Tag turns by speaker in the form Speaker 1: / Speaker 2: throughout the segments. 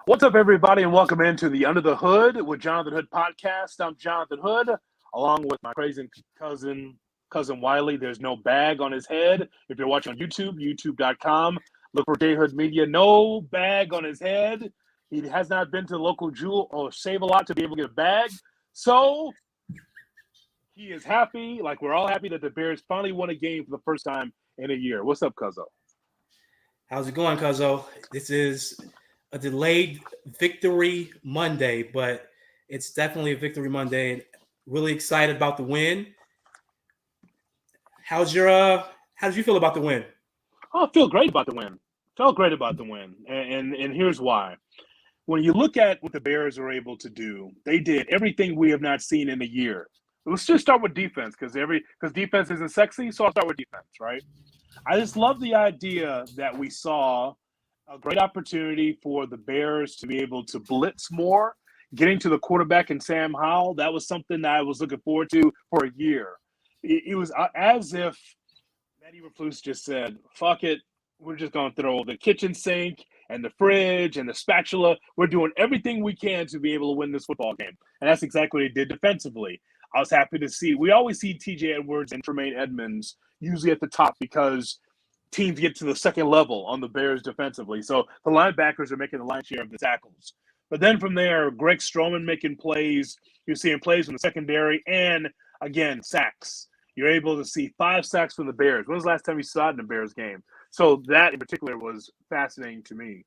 Speaker 1: What's up, everybody, and welcome into the Under the Hood with Jonathan Hood podcast. I'm Jonathan Hood, along with my crazy cousin Wiley. There's no bag on his head. If you're watching on YouTube, youtube.com, look for J Hood Media. No bag on his head. He has not been to the local Jewel or Save a Lot to be able to get a bag. So he is happy, like we're all happy, that the Bears finally won a game for the first time in a year. What's up, Cuzzo?
Speaker 2: How's it going, Cuzzo? This is a delayed victory Monday, but it's definitely a victory Monday, and really excited about the win. How did you feel about the win?
Speaker 1: Oh, I feel great about the win. Felt great about the win, and here's why. When you look at what the Bears are able to do, they did everything we have not seen in a year. Let's just start with defense, because defense isn't sexy, so I'll start with defense, right? I just love the idea that we saw a great opportunity for the Bears to be able to blitz more, getting to the quarterback and Sam Howell. That was something that I was looking forward to for a year. It was as if Matty Eberflus just said, fuck it, we're just going to throw the kitchen sink and the fridge and the spatula. We're doing everything we can to be able to win this football game. And that's exactly what he did defensively. I was happy to see. We always see T.J. Edwards and Tremaine Edmonds usually at the top because teams get to the second level on the Bears defensively. So the linebackers are making the lion's share of the tackles. But then from there, Greg Stroman making plays. You're seeing plays from the secondary and, again, sacks. You're able to see 5 sacks from the Bears. When was the last time you saw it in a Bears game? So that in particular was fascinating to me.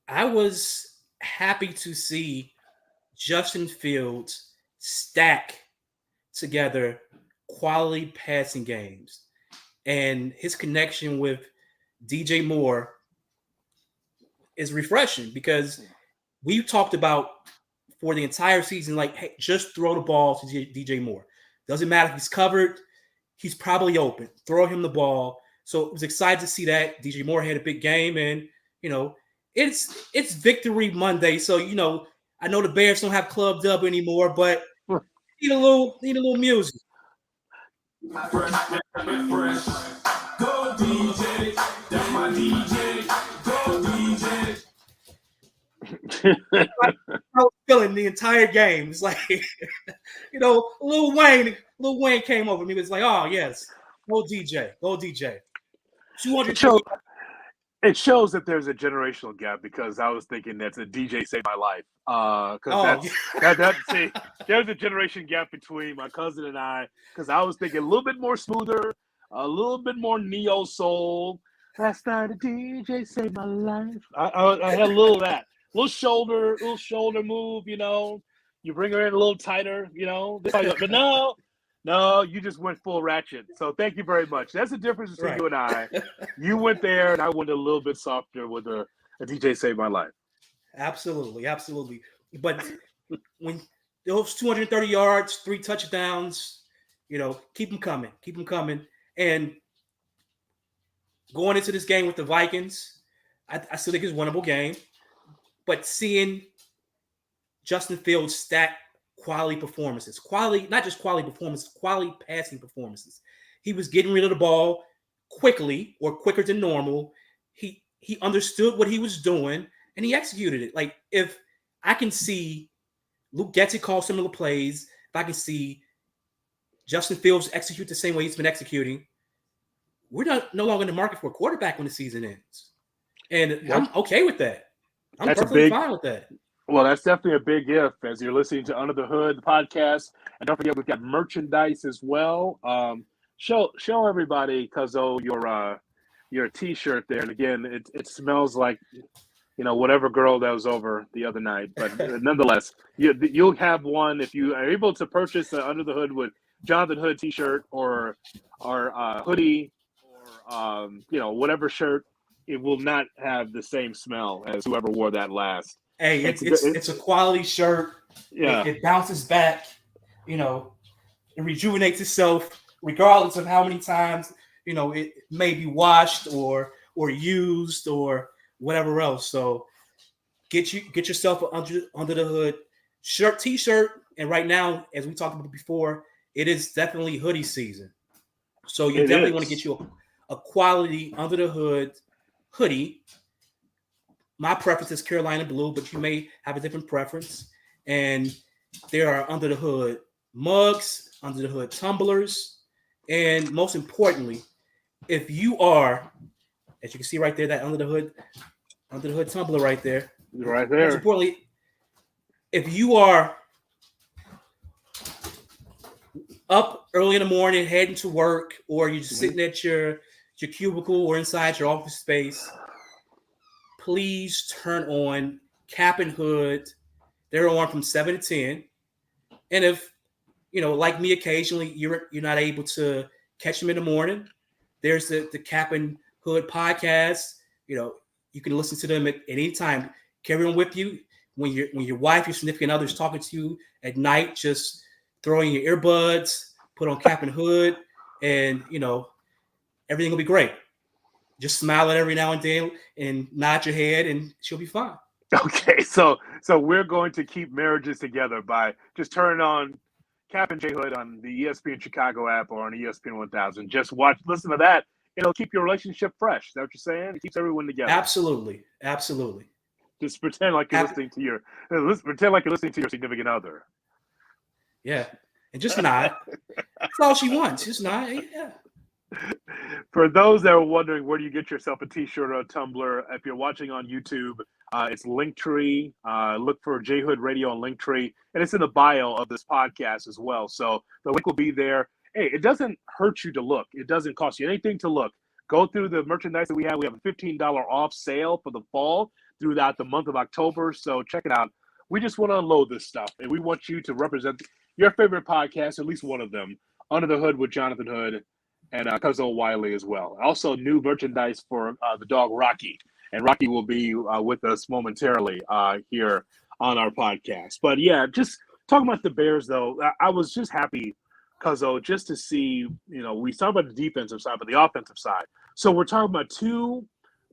Speaker 2: I was happy to see Justin Fields stack together quality passing games. And his connection with DJ Moore is refreshing because we talked about for the entire season, like, hey, just throw the ball to DJ Moore. Doesn't matter if he's covered, he's probably open. Throw him the ball. So I was excited to see that. DJ Moore had a big game, and it's Victory Monday. So I know the Bears don't have Club Dub anymore, but need a little music.
Speaker 3: Go DJ, that's my DJ. Go DJ.
Speaker 2: I was feeling the entire game. It's like, Lil Wayne came over me. He was like, "Oh yes, go DJ." 200.
Speaker 1: It shows that there's a generational gap because I was thinking that's a DJ saved my life. There's a generation gap between my cousin and I because I was thinking a little bit more smoother, a little bit more neo soul. Last night a DJ saved my life. I had a little of that, little shoulder move. You bring her in a little tighter. But no, you just went full ratchet. So thank you very much. That's the difference between you and I. You went there, and I went a little bit softer with a DJ saved my life.
Speaker 2: Absolutely. But when those 230 yards, 3 touchdowns, keep them coming. And going into this game with the Vikings, I still think it's a winnable game. But seeing Justin Fields stack quality performances, not just quality performances, quality passing performances. He was getting rid of the ball quickly or quicker than normal. He understood what he was doing and he executed it. Like, if I can see Luke Getsy call similar plays, if I can see Justin Fields execute the same way he's been executing, we're no longer in the market for a quarterback when the season ends. And I'm okay with that. I'm perfectly fine with that.
Speaker 1: Well, that's definitely a big if as you're listening to Under the Hood, the podcast. And don't forget, we've got merchandise as well. Show everybody, Cuzzo, your T-shirt there. And again, it smells like, whatever girl that was over the other night. But nonetheless, you'll have one if you are able to purchase an Under the Hood with Jonathan Hood T-shirt or hoodie or whatever shirt. It will not have the same smell as whoever wore that last.
Speaker 2: Hey, it's a quality shirt.
Speaker 1: Yeah,
Speaker 2: it bounces back. It rejuvenates itself regardless of how many times it may be washed or used or whatever else. So get yourself an under the hood T-shirt, and right now, as we talked about before, it is definitely hoodie season. So you definitely want to get you a quality under the hood hoodie. my preference is Carolina blue, but you may have a different preference. And there are under the hood mugs, under the hood tumblers, and most importantly, if you are, as you can see right there, that under the hood tumbler right there.
Speaker 1: Right
Speaker 2: Most
Speaker 1: there.
Speaker 2: importantly, if you are up early in the morning heading to work, or you're just sitting at your cubicle or inside your office space, please turn on Cap and Hood. They're on from 7 to 10. And if, like me, occasionally you're not able to catch them in the morning, there's the Cap and Hood podcast. You can listen to them at any time. Carry them with you. When your wife, your significant other is talking to you at night, just throw in your earbuds, put on Cap and Hood, and everything will be great. Just smile at every now and then and nod your head, and she'll be fine.
Speaker 1: Okay, so we're going to keep marriages together by just turning on Cap and J Hood on the ESPN Chicago app or on ESPN 1000. Just listen to that. It'll keep your relationship fresh. Is that what you're saying? It keeps everyone together.
Speaker 2: Absolutely.
Speaker 1: Just pretend like you're listening to your significant other.
Speaker 2: Yeah, and just nod. That's all she wants. Just nod. Yeah.
Speaker 1: For those that are wondering, where do you get yourself a T-shirt or a tumbler? If you're watching on YouTube, it's Linktree. Look for J Hood Radio on Linktree, and it's in the bio of this podcast as well. So the link will be there. Hey, it doesn't hurt you to look. It doesn't cost you anything to look. Go through the merchandise that we have. We have a $15 off sale for the fall throughout the month of October. So check it out. We just want to unload this stuff, and we want you to represent your favorite podcast, at least one of them, Under the Hood with Jonathan Hood and Cousin Wiley as well. Also, new merchandise for the dog Rocky, and Rocky will be with us momentarily here on our podcast. But yeah, just talking about the Bears, though, I was just happy, Cuzzo, just to see, we talk about the defensive side, but the offensive side. So we're talking about two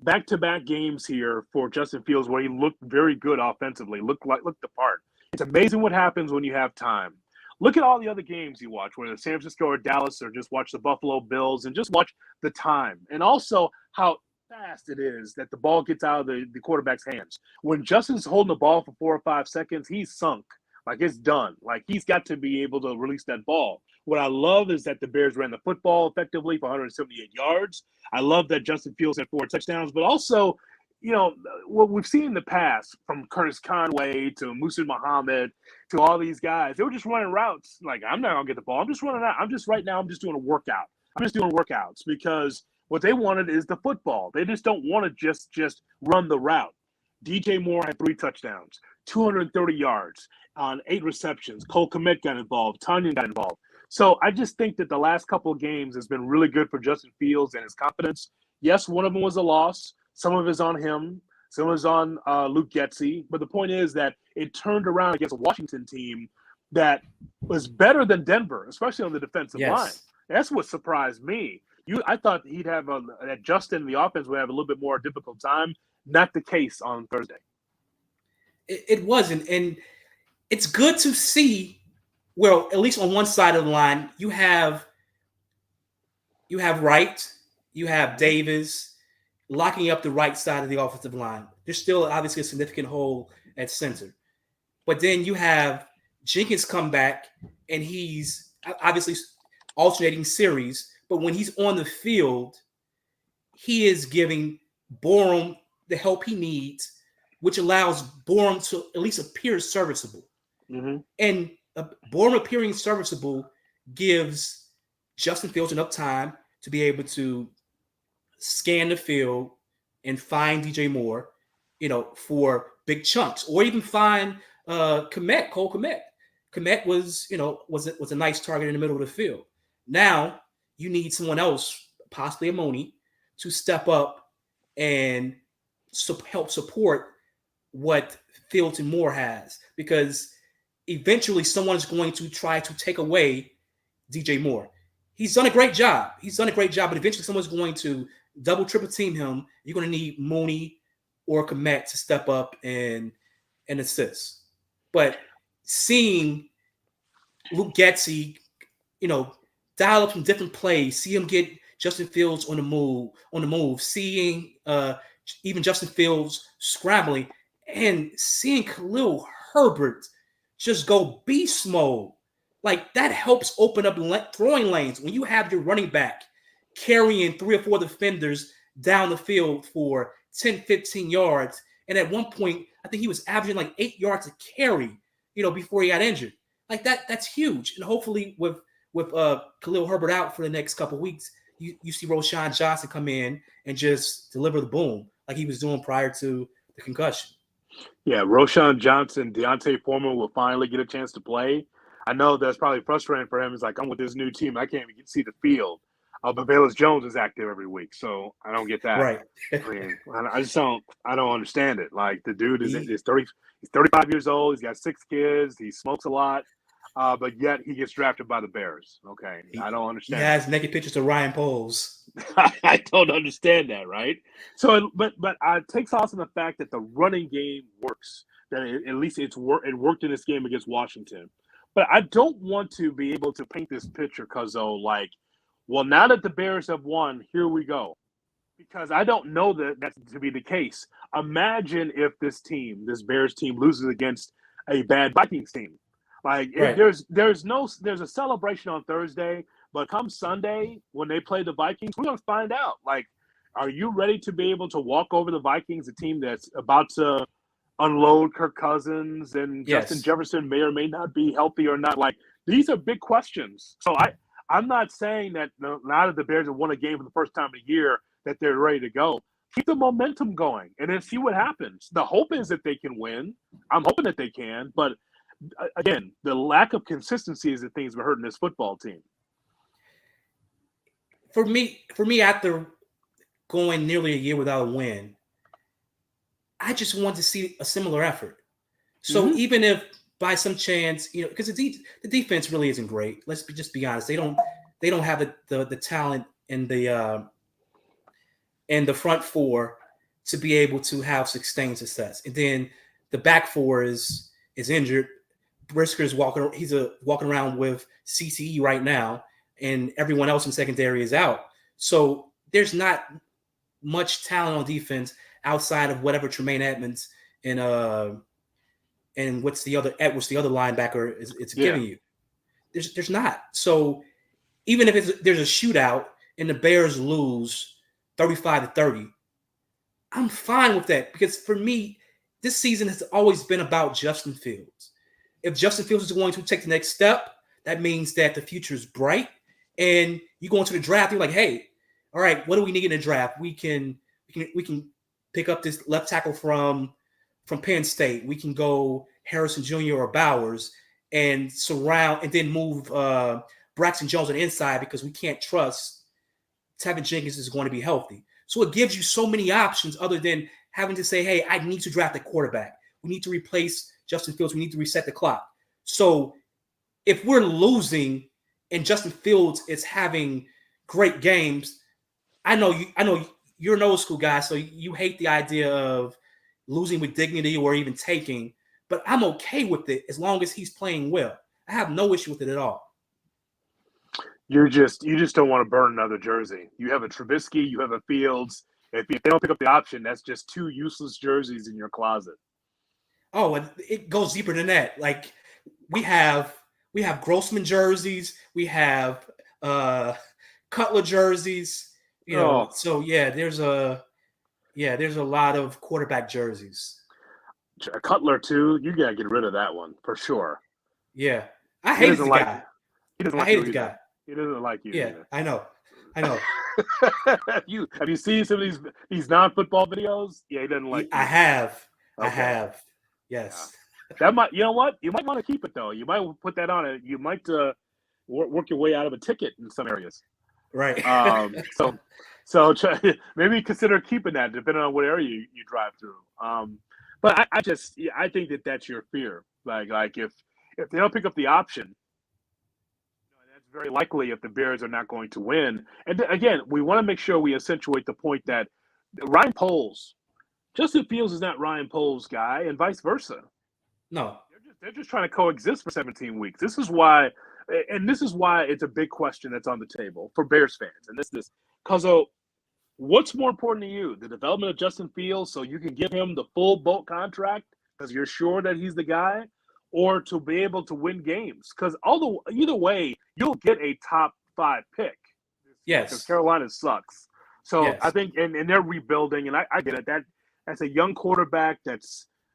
Speaker 1: back-to-back games here for Justin Fields where he looked very good offensively, looked the part. It's amazing what happens when you have time. Look at all the other games you watch, whether it's San Francisco or Dallas, or just watch the Buffalo Bills, and just watch the time. And also how fast it is that the ball gets out of the quarterback's hands. When Justin's holding the ball for 4 or 5 seconds, he's sunk. Like, it's done. Like, he's got to be able to release that ball. What I love is that the Bears ran the football effectively for 178 yards. I love that Justin Fields had 4 touchdowns, but also, what we've seen in the past from Curtis Conway to Musa Muhammad to all these guys, they were just running routes. Like, I'm not going to get the ball. I'm just running out. I'm just doing a workout. I'm just doing workouts because what they wanted is the football. They just don't want to just run the route. DJ Moore had 3 touchdowns, 230 yards on 8 receptions. Cole Kmet got involved. Tanyan got involved. So I just think that the last couple of games has been really good for Justin Fields and his confidence. Yes, one of them was a loss. Some of it is on him. Some of it is on Luke Getsy. But the point is that it turned around against a Washington team that was better than Denver, especially on the defensive line. That's what surprised me. I thought he'd have that Justin and the offense would have a little bit more difficult time. Not the case on Thursday.
Speaker 2: It wasn't. And it's good to see, well, at least on one side of the line, you have Wright, you have Davis locking up the right side of the offensive line. There's still obviously a significant hole at center. But then you have Jenkins come back, and he's obviously alternating series. But when he's on the field, he is giving Borum the help he needs, which allows Borum to at least appear serviceable.
Speaker 1: Mm-hmm.
Speaker 2: And Borum appearing serviceable gives Justin Fields enough time to be able to scan the field and find DJ Moore, for big chunks, or even find Cole Kmet. Kmet was a nice target in the middle of the field. Now you need someone else, possibly a Moni, to step up and help support what Fields and Moore has, because eventually someone is going to try to take away DJ Moore. He's done a great job. But eventually someone's going to double, triple team him. You're going to need Mooney or Kmet to step up and assist. But seeing Luke Getsy, dial up some different plays, see him get Justin Fields on the move, seeing even Justin Fields scrambling, and seeing Khalil Herbert just go beast mode. Like that helps open up throwing lanes when you have your running back carrying 3 or 4 defenders down the field for 10, 15 yards. And at one point, I think he was averaging like 8 yards a carry, before he got injured. Like that's huge. And hopefully with Khalil Herbert out for the next couple of weeks, you see Roschon Johnson come in and just deliver the boom like he was doing prior to the concussion.
Speaker 1: Yeah, Roschon Johnson, Deontay Foreman will finally get a chance to play. I know that's probably frustrating for him. It's like, I'm with this new team. I can't even see the field. But Velus Jones is active every week, so I don't get that.
Speaker 2: Right.
Speaker 1: I mean, I don't understand it. Like, the dude is 35 years old. He's got 6 kids. He smokes a lot. But yet he gets drafted by the Bears. Okay, I don't understand.
Speaker 2: He has naked pictures of Ryan Poles.
Speaker 1: I don't understand that, right? So, but it takes also the fact that the running game works. That at least it worked in this game against Washington. But I don't want to be able to paint this picture, Cuzzo, like, well, now that the Bears have won, here we go. Because I don't know that that's to be the case. Imagine if this Bears team, loses against a bad Vikings team. Like,
Speaker 2: right.
Speaker 1: there's a celebration on Thursday, but come Sunday when they play the Vikings, we're gonna find out. Like, are you ready to be able to walk over the Vikings, a team that's about to unload Kirk Cousins and
Speaker 2: Yes.
Speaker 1: Justin Jefferson may or may not be healthy or not? Like, these are big questions. So I'm not saying that now that the Bears have won a game for the first time in a year that they're ready to go. Keep the momentum going and then see what happens. The hope is that they can win. I'm hoping that they can, but again, the lack of consistency is the things we're hurting this football team.
Speaker 2: For me, after going nearly a year without a win, I just want to see a similar effort. So even if by some chance, because the defense really isn't great. Let's just be honest. They don't have the talent in the front four to be able to have sustained success. And then the back four is injured. Brisker's walking around with CCE right now, and everyone else in secondary is out. So there's not much talent on defense outside of whatever Tremaine Edmonds and what's the other linebacker is giving you. There's not. So even if there's a shootout and the Bears lose 35-30, I'm fine with that, because for me, this season has always been about Justin Fields. If Justin Fields is going to take the next step, that means that the future is bright. And you go into the draft, you're like, hey, all right, what do we need in the draft? We can pick up this left tackle from Penn State. We can go Harrison Jr. or Bowers and surround and then move Braxton Jones on the inside, because we can't trust Tevin Jenkins is going to be healthy. So it gives you so many options other than having to say, hey, I need to draft a quarterback. We need to replace Justin Fields. We need to reset the clock. So if we're losing and Justin Fields is having great games, I know you're an old school guy, so you hate the idea of losing with dignity or even taking, but I'm okay with it as long as he's playing well. I have no issue with it at all.
Speaker 1: You just don't want to burn another jersey. You have a Trubisky, you have a Fields. If they don't pick up the option, that's just 2 useless jerseys in your closet.
Speaker 2: Oh, and it goes deeper than that. Like we have Grossman jerseys, we have Cutler jerseys. So there's a lot of quarterback jerseys.
Speaker 1: Cutler too. You gotta get rid of that one for sure.
Speaker 2: Yeah, I hate the guy.
Speaker 1: He doesn't like the guy. He doesn't like you.
Speaker 2: Yeah,
Speaker 1: either.
Speaker 2: I know.
Speaker 1: Have you seen some of these non-football videos? Yeah, he doesn't like you.
Speaker 2: I have.
Speaker 1: Okay.
Speaker 2: I have. Yes.
Speaker 1: Yeah. That might. You know what? You might want to keep it though. You might put that on it. You might work your way out of a ticket in some areas.
Speaker 2: Right.
Speaker 1: So maybe consider keeping that, depending on what area you drive through. But I think that's your fear. Like if they don't pick up the option, that's very likely if the Bears are not going to win. And again, we want to make sure we accentuate the point that Ryan Poles, Justin Fields is not Ryan Poles' guy, and vice versa.
Speaker 2: No,
Speaker 1: they're just trying to coexist for 17 weeks. This is why it's a big question that's on the table for Bears fans. And this because What's more important to you, the development of Justin Fields, so you can give him the full bulk contract because you're sure that he's the guy, or to be able to win games? Because either way, you'll get a top 5 pick this year because
Speaker 2: Yes.
Speaker 1: Carolina sucks. So I
Speaker 2: Yes.
Speaker 1: think, and they're rebuilding, and I get it. That's a young quarterback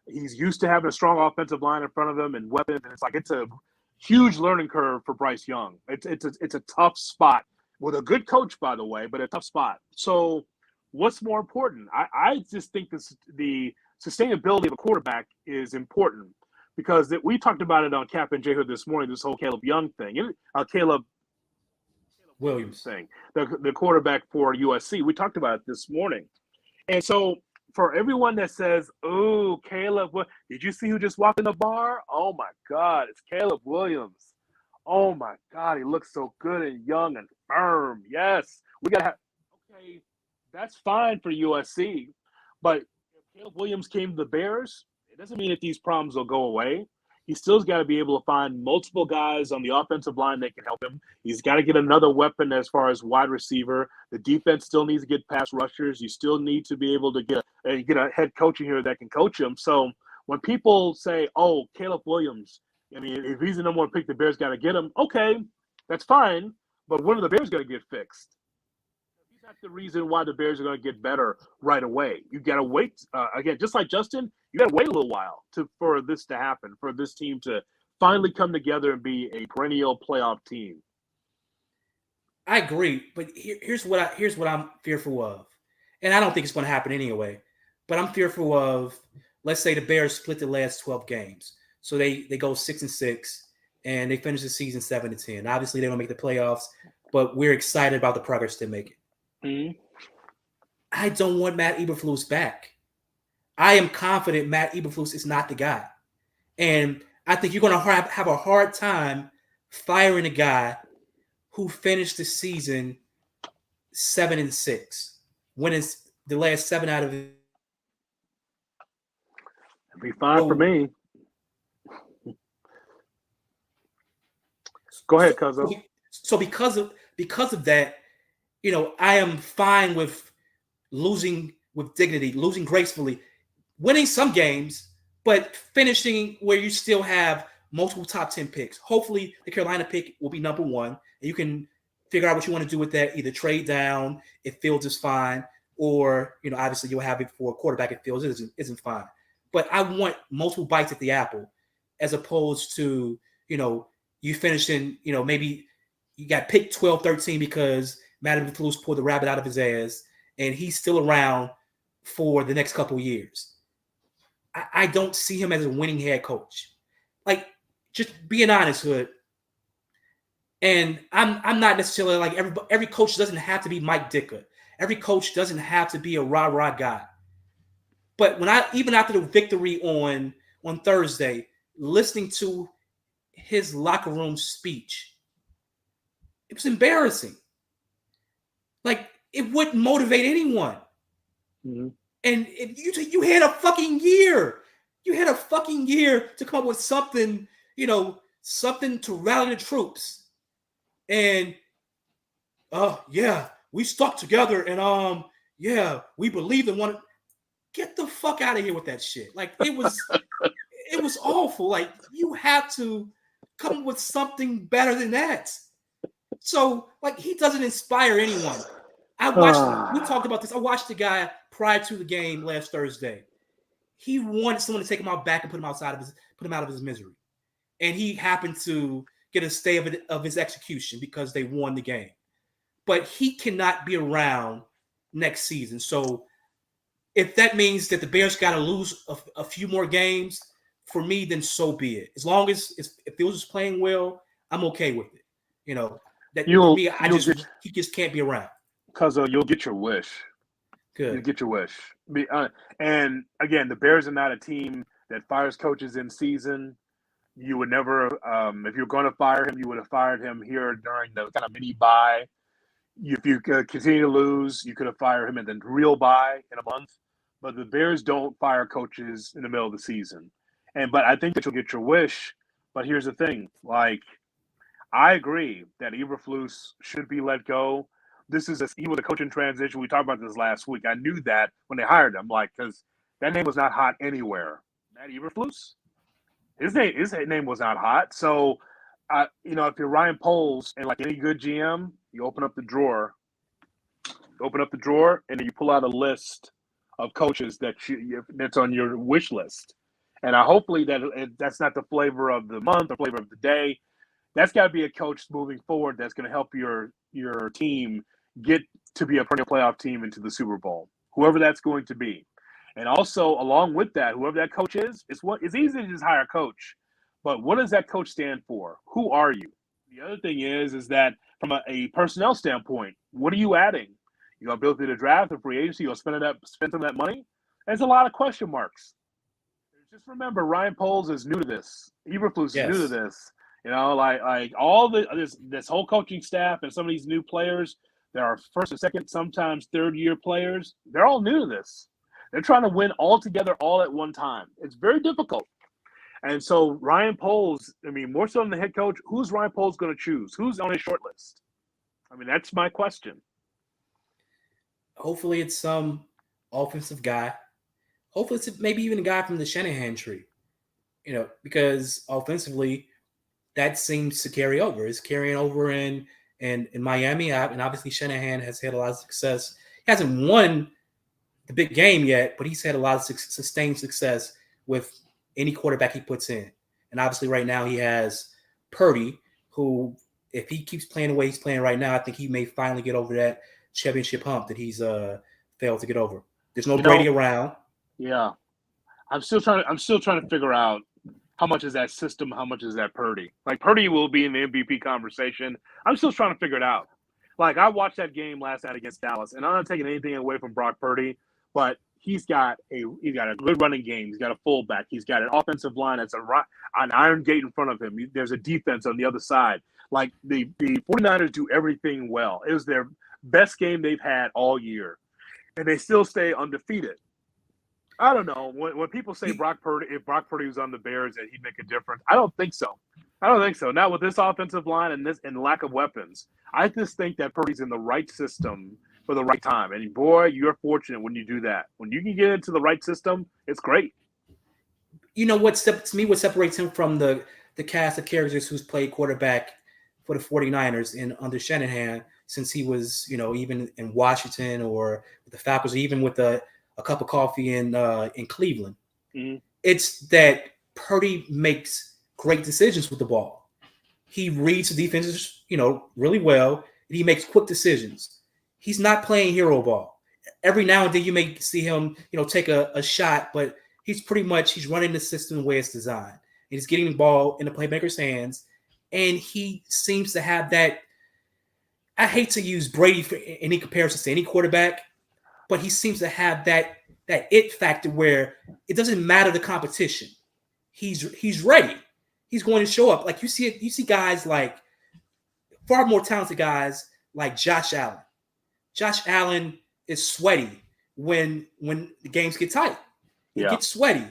Speaker 1: he's used to having a strong offensive line in front of him and weapons, and it's a huge learning curve for Bryce Young. It's a tough spot with a good coach, by the way, but a tough spot. So what's more important? I just think the sustainability of a quarterback is important because we talked about it on Cap and J Hood this morning, this whole Caleb Young thing, Caleb Williams
Speaker 2: Williams.
Speaker 1: thing, the quarterback for USC. We talked about it this morning. And so for everyone that says, "Oh, Caleb, did you see who just walked in the bar? Oh my God, it's Caleb Williams. Oh my God, he looks so good and young and firm. Yes, we gotta have." Okay, that's fine for USC, but if Caleb Williams came to the Bears, it doesn't mean that these problems will go away. He still's got to be able to find multiple guys on the offensive line that can help him. He's got to get another weapon as far as wide receiver. The defense still needs to get pass rushers. You still need to be able to get a head coach in here that can coach him. So when people say, "Oh, Caleb Williams," I mean, if he's the number one pick, the Bears got to get him. Okay, that's fine. But when are the Bears going to get fixed? He's not the reason why the Bears are going to get better right away. You got to wait. Again, just like Justin, you got to wait a little while for this to happen, for this team to finally come together and be a perennial playoff team.
Speaker 2: I agree, but here's what I'm fearful of, and I don't think it's going to happen anyway. But I'm fearful of, let's say the Bears split the last 12 games, so they go 6-6, and they finish the season 7-10. Obviously, they don't make the playoffs, but we're excited about the progress they're making.
Speaker 1: Mm-hmm.
Speaker 2: I don't want Matt Eberflus back. I am confident Matt Eberflus is not the guy, and I think you're going to have a hard time firing a guy who finished the season 7-6, winning the last 7 out of it.
Speaker 1: It'd be fine for me. Go ahead, Cousin.
Speaker 2: So because of that, I am fine with losing with dignity, losing gracefully, winning some games, but finishing where you still have multiple top 10 picks. Hopefully the Carolina pick will be number 1, and you can figure out what you want to do with that, either trade down if Fields is fine, or, obviously you'll have it for a quarterback if Fields isn't fine. But I want multiple bites at the apple, as opposed to, you finishing, maybe you got picked 12, 13 because Matt Eberflus pulled the rabbit out of his ass, and he's still around for the next couple of years. I don't see him as a winning head coach. Like, just being honest, Hood. And I'm not necessarily like every coach doesn't have to be Mike Ditka. Every coach doesn't have to be a rah-rah guy. But even after the victory on Thursday, listening to his locker room speech, it was embarrassing. Like, it wouldn't motivate anyone.
Speaker 1: Mm-hmm.
Speaker 2: And you had a fucking year. You had a fucking year to come up with something, something to rally the troops. And yeah, we stuck together, and yeah, we believed in one. Get the fuck out of here with that shit. Like, it was awful. Like, you have to come up with something better than that. So, like, he doesn't inspire anyone. We talked about this. I watched the guy prior to the game last Thursday. He wanted someone to take him out back and put him out of his misery. And he happened to get a stay of his execution because they won the game. But he cannot be around next season. So if that means that the Bears got to lose a few more games, for me, then so be it. As long as if Fields is playing well, I'm okay with it. For me, he just can't be around.
Speaker 1: Because you'll get your wish.
Speaker 2: Good.
Speaker 1: You get your wish. And again, the Bears are not a team that fires coaches in season. You would never, if you're going to fire him, you would have fired him here during the kind of mini bye. If you continue to lose, you could have fired him in the real bye in a month. But the Bears don't fire coaches in the middle of the season. But I think that you'll get your wish. But here's the thing. Like, I agree that Eberflus should be let go. he was a coach in transition. We talked about this last week. I knew that when they hired him, like, because that name was not hot anywhere. Matt Eberflus, his name was not hot. So, if you're Ryan Poles and like any good GM, you open up the drawer, and then you pull out a list of coaches that's on your wish list. And hopefully that's not the flavor of the month or flavor of the day. That's got to be a coach moving forward that's going to help your team get to be a perennial playoff team into the Super Bowl, whoever that's going to be. And also, along with that, whoever that coach is, it's easy to just hire a coach. But what does that coach stand for? Who are you? The other thing is that from a personnel standpoint, what are you adding? You going to build through the draft, the free agency, you'll spend some of that money? There's a lot of question marks. Just remember, Ryan Poles is new to this. Eberflus is new to this. Like all this whole coaching staff and some of these new players, there are first and second, sometimes third-year players. They're all new to this. They're trying to win all together, all at one time. It's very difficult. And so Ryan Poles, more so than the head coach, who's Ryan Poles going to choose? Who's on his short list? That's my question.
Speaker 2: Hopefully it's some offensive guy. Hopefully it's maybe even a guy from the Shanahan tree, because offensively that seems to carry over. It's carrying over in Miami, and obviously Shanahan has had a lot of success. He hasn't won the big game yet, but he's had a lot of sustained success with any quarterback he puts in. And obviously right now he has Purdy, who, if he keeps playing the way he's playing right now, I think he may finally get over that championship hump that he's failed to get over. There's no Brady around.
Speaker 1: Yeah. I'm still trying to figure out how much is that system, how much is that Purdy. Like, Purdy will be in the MVP conversation. I'm still trying to figure it out. Like, I watched that game last night against Dallas, and I'm not taking anything away from Brock Purdy, but he's got a good running game. He's got a fullback. He's got an offensive line that's an iron gate in front of him. There's a defense on the other side. Like, the 49ers do everything well. It was their best game they've had all year, and they still stay undefeated. I don't know. When people say if Brock Purdy was on the Bears, that he'd make a difference, I don't think so. Not with this offensive line and lack of weapons. I just think that Purdy's in the right system for the right time. And boy, you're fortunate when you do that. When you can get into the right system, it's great.
Speaker 2: What separates him from the cast of characters who's played quarterback for the 49ers under Shanahan since he was, even in Washington or with the Falcons, or even with a cup of coffee in Cleveland. Mm-hmm. It's that Purdy makes great decisions with the ball. He reads the defenses, really well, and he makes quick decisions. He's not playing hero ball. Every now and then you may see him, take a shot, but he's running the system the way it's designed. And he's getting the ball in the playmaker's hands, and he seems to have that. I hate to use Brady for any comparison to any quarterback, but he seems to have that it factor where it doesn't matter the competition. He's ready. He's going to show up. Like you see guys like far more talented guys like Josh Allen. Josh Allen is sweaty when the games get tight. He gets sweaty.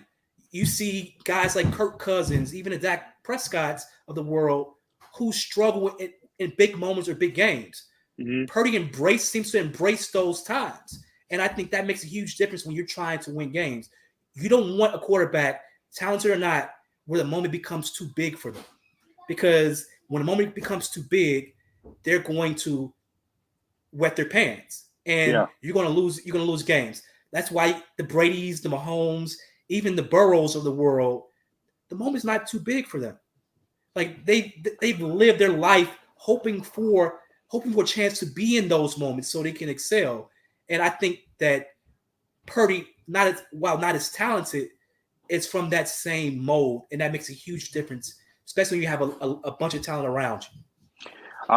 Speaker 2: You see guys like Kirk Cousins, even the Dak Prescotts of the world, who struggle in big moments or big games. Mm-hmm. Purdy seems to embrace those times. And I think that makes a huge difference when you're trying to win games. You don't want a quarterback, talented or not, where the moment becomes too big for them. Because when the moment becomes too big, they're going to wet their pants. And you're going to lose games. That's why the Bradys, the Mahomes, even the Burrows of the world, the moment's not too big for them. Like they've lived their life hoping for a chance to be in those moments so they can excel. And I think that Purdy, while not as talented, is from that same mold, and that makes a huge difference, especially when you have a bunch of talent around you.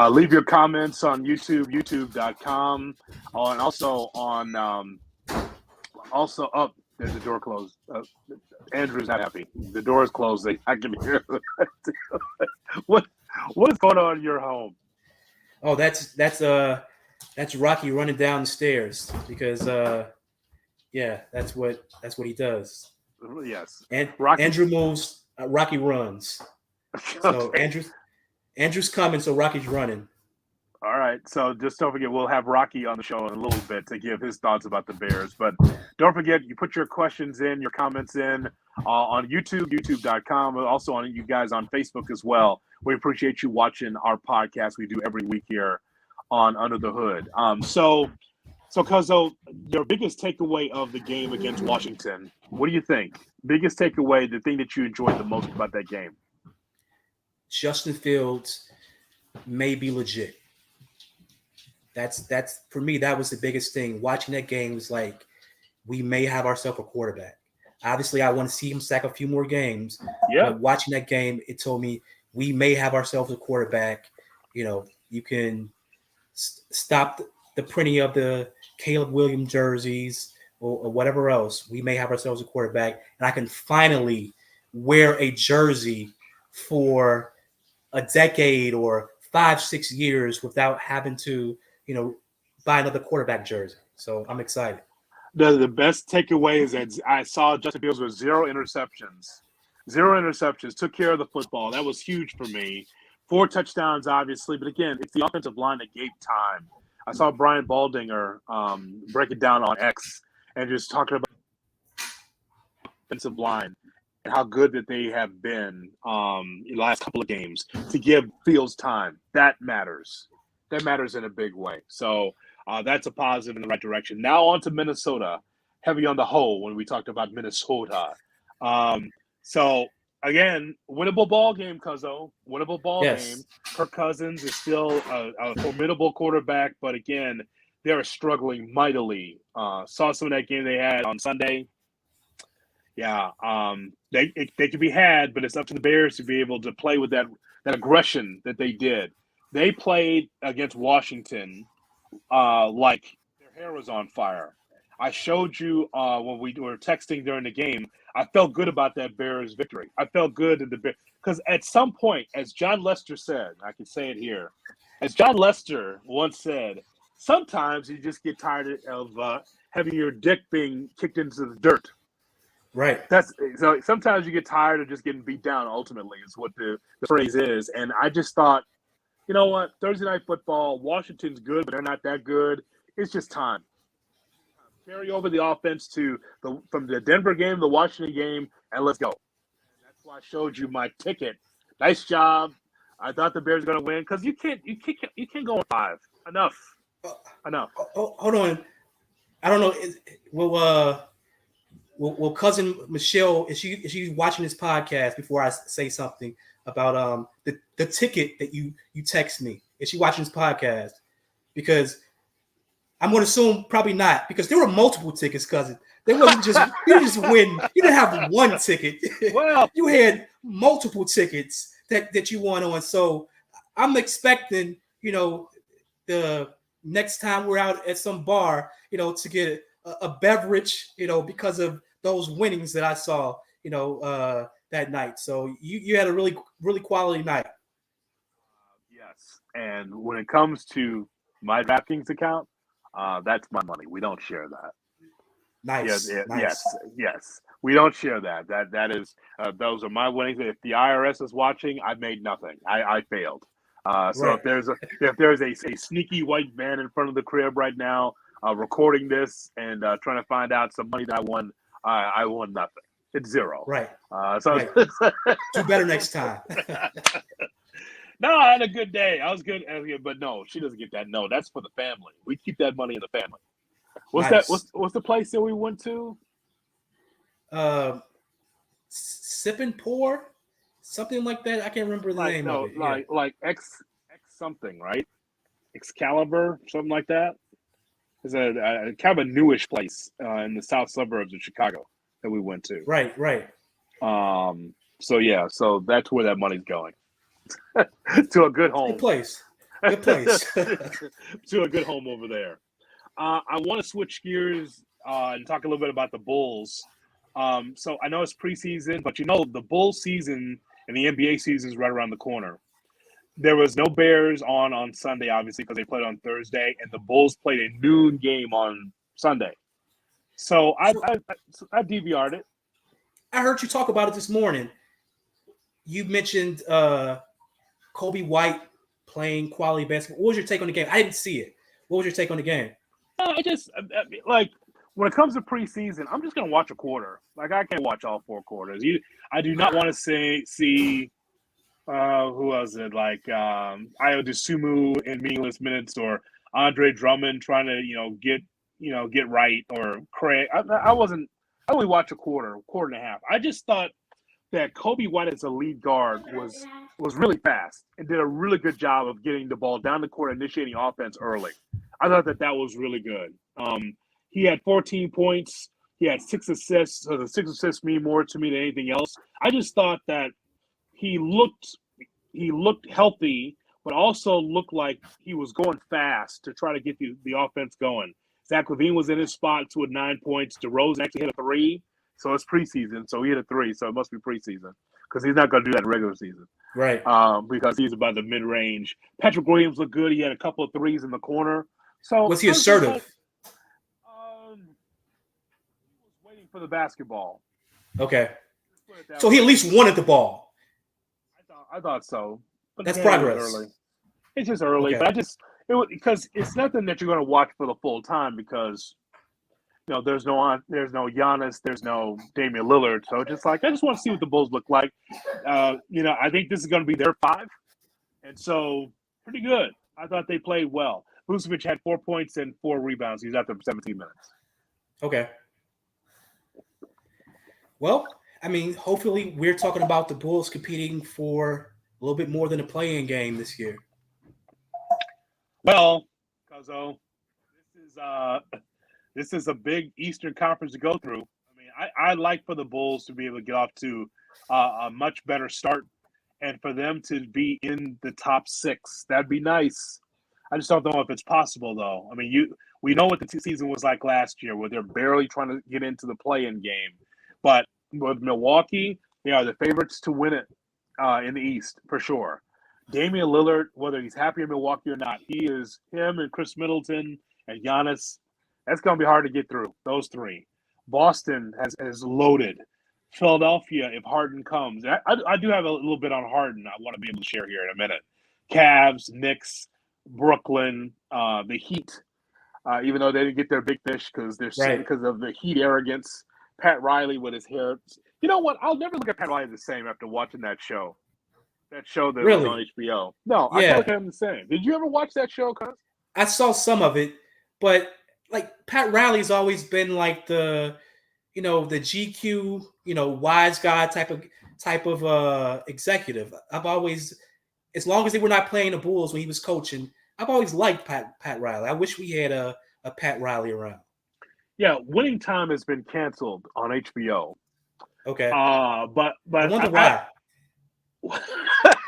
Speaker 1: Leave your comments on YouTube, youtube.com, and also on there's the door closed. Andrew's not happy. The door is closed. I can hear. What is going on in your home?
Speaker 2: Oh, that's Rocky running down the stairs because that's what he does.
Speaker 1: Yes.
Speaker 2: And Andrew moves, Rocky runs. So Andrew's coming, so Rocky's running.
Speaker 1: All right. So just don't forget, we'll have Rocky on the show in a little bit to give his thoughts about the Bears. But don't forget, you put your questions in, your comments in on YouTube, youtube.com, and also on you guys on Facebook as well. We appreciate you watching our podcast we do every week here on Under the Hood. So Cuzzo, your biggest takeaway of the game against Washington, what do you think? Biggest takeaway, the thing that you enjoyed the most about that game?
Speaker 2: Justin Fields may be legit. That's for me, that was the biggest thing. Watching that game was like, we may have ourselves a quarterback. Obviously, I want to see him sack a few more games.
Speaker 1: Yeah.
Speaker 2: But watching that game, it told me we may have ourselves a quarterback. You know, you can stop the printing of the Caleb Williams jerseys or whatever else. We may have ourselves a quarterback, and I can finally wear a jersey for a decade or 5-6 years without having to, buy another quarterback jersey. So I'm excited.
Speaker 1: The best takeaway is that I saw Justin Fields with 0 interceptions. 0 interceptions, took care of the football. That was huge for me. 4 touchdowns, obviously, but again, it's the offensive line that gave time. I saw Brian Baldinger break it down on X and just talking about offensive line and how good that they have been in the last couple of games to give Fields time. That matters. That matters in a big way. So that's a positive in the right direction. Now on to Minnesota. Heavy on the hole when we talked about Minnesota. So, again, winnable ball game, Cuzzo. Winnable ball game. Kirk Cousins is still a formidable quarterback, but again, they're struggling mightily. Saw some of that game they had on Sunday. Yeah, they could be had, but it's up to the Bears to be able to play with that aggression that they did. They played against Washington like their hair was on fire. I showed you when we were texting during the game. I felt good about that Bears victory. I felt good in the Bears because at some point, as John Lester said, I can say it here, as John Lester once said, sometimes you just get tired of having your dick being kicked into the dirt.
Speaker 2: Right.
Speaker 1: So sometimes you get tired of just getting beat down. Ultimately, is what the phrase is. And I just thought, you know what? Thursday night football, Washington's good, but they're not that good. It's just time. Carry over the offense from the Denver game, the Washington game, and let's go. And that's why I showed you my ticket. Nice job. I thought the Bears were going to win because you can't go on 5. Enough.
Speaker 2: Hold on. I don't know. Will cousin Michelle is she watching this podcast before I say something about the ticket that you text me? Is she watching this podcast? Because I'm going to assume probably not, because there were multiple tickets, cousin. There wasn't just you didn't just win. You didn't have one ticket.
Speaker 1: Well,
Speaker 2: you had multiple tickets that you won on. So I'm expecting, the next time we're out at some bar, to get a beverage, because of those winnings that I saw, that night. So you had a really, really quality night.
Speaker 1: Yes. And when it comes to my DraftKings account, that's my money. We don't share that.
Speaker 2: Nice.
Speaker 1: Yes. We don't share that. That is those are my winnings. If the IRS is watching, I made nothing. I failed. So
Speaker 2: right.
Speaker 1: if there's a sneaky white man in front of the crib right now, recording this and trying to find out some money that I won nothing. It's 0.
Speaker 2: Right.
Speaker 1: So
Speaker 2: right. Do better next time.
Speaker 1: No, I had a good day. I was good, but no, she doesn't get that. No, that's for the family. We keep that money in the family. What's
Speaker 2: nice.
Speaker 1: that? What's the place that we went to?
Speaker 2: Sip and Pour, something like that. I can't remember the name of it.
Speaker 1: Like X something, right? Excalibur, something like that. It's a kind of a newish place in the south suburbs of Chicago that we went to.
Speaker 2: Right.
Speaker 1: So that's where that money's going. To a good home.
Speaker 2: Good place.
Speaker 1: To a good home over there. I want to switch gears and talk a little bit about the Bulls. So I know it's preseason, but the Bulls season and the NBA season is right around the corner. There was no Bears on Sunday, obviously, because they played on Thursday, and the Bulls played a noon game on Sunday. So I DVR'd it.
Speaker 2: I heard you talk about it this morning. You mentioned Kobe White playing quality basketball. What was your take on the game? I didn't see it. What was your take on the game?
Speaker 1: I mean, like when it comes to preseason, I'm just gonna watch a quarter. Like I can't watch all 4 quarters. I do not want to see who was it like Ayo Dosunmu in meaningless minutes or Andre Drummond trying to get right or Craig. I only watched a quarter and a half. I just thought that Kobe White as a lead guard was really fast and did a really good job of getting the ball down the court, initiating offense early. I thought that was really good. He had 14 points. He had 6 assists. So the 6 assists mean more to me than anything else. I just thought that he looked healthy, but also looked like he was going fast to try to get the offense going. Zach LaVine was in his spots with 9 points. DeRozan actually hit a 3. So it's preseason. So he hit a 3. So it must be preseason because he's not going to do that in regular season.
Speaker 2: Right.
Speaker 1: Because he's about the mid-range. Patrick Williams looked good. He had a couple of 3s in the corner. So
Speaker 2: was he assertive?
Speaker 1: he was waiting for the basketball.
Speaker 2: Okay. So he at least wanted the ball.
Speaker 1: I thought so. But
Speaker 2: that's progress.
Speaker 1: Early. It's just early.
Speaker 2: Okay.
Speaker 1: But because it's nothing that you're going to watch for the full time because there's no Giannis, there's no Damian Lillard. So just like I just want to see what the Bulls look like. I think this is going to be their 5, and so pretty good. I thought they played well. Vucevic had 4 points and 4 rebounds. He was out there for 17 minutes.
Speaker 2: Okay. Well, I mean, hopefully we're talking about the Bulls competing for a little bit more than a play-in game this year.
Speaker 1: Well, Cuzzo, this is a big Eastern Conference to go through. I mean, I like for the Bulls to be able to get off to a much better start and for them to be in the top 6. That'd be nice. I just don't know if it's possible, though. I mean, we know what the season was like last year where they're barely trying to get into the play-in game. But with Milwaukee, they are the favorites to win it in the East for sure. Damian Lillard, whether he's happy in Milwaukee or not, him and Chris Middleton and Giannis, that's going to be hard to get through, those 3. Boston has loaded. Philadelphia, if Harden comes. I do have a little bit on Harden I want to be able to share here in a minute. Cavs, Knicks, Brooklyn, the Heat, even though they didn't get their big fish because of the Heat arrogance. Pat Riley with his hair. You know what? I'll never look at Pat Riley the same after watching that show. That show that was on HBO. No, I can't look at him the same. Did you ever watch that show, Cuz?
Speaker 2: I saw some of it, but like Pat Riley's always been like the GQ, wise guy type of executive. I've always, as long as they were not playing the Bulls when he was coaching, I've always liked Pat Riley. I wish we had a Pat Riley around.
Speaker 1: Yeah, Winning Time has been canceled on HBO.
Speaker 2: Okay.
Speaker 1: But
Speaker 2: I wonder why.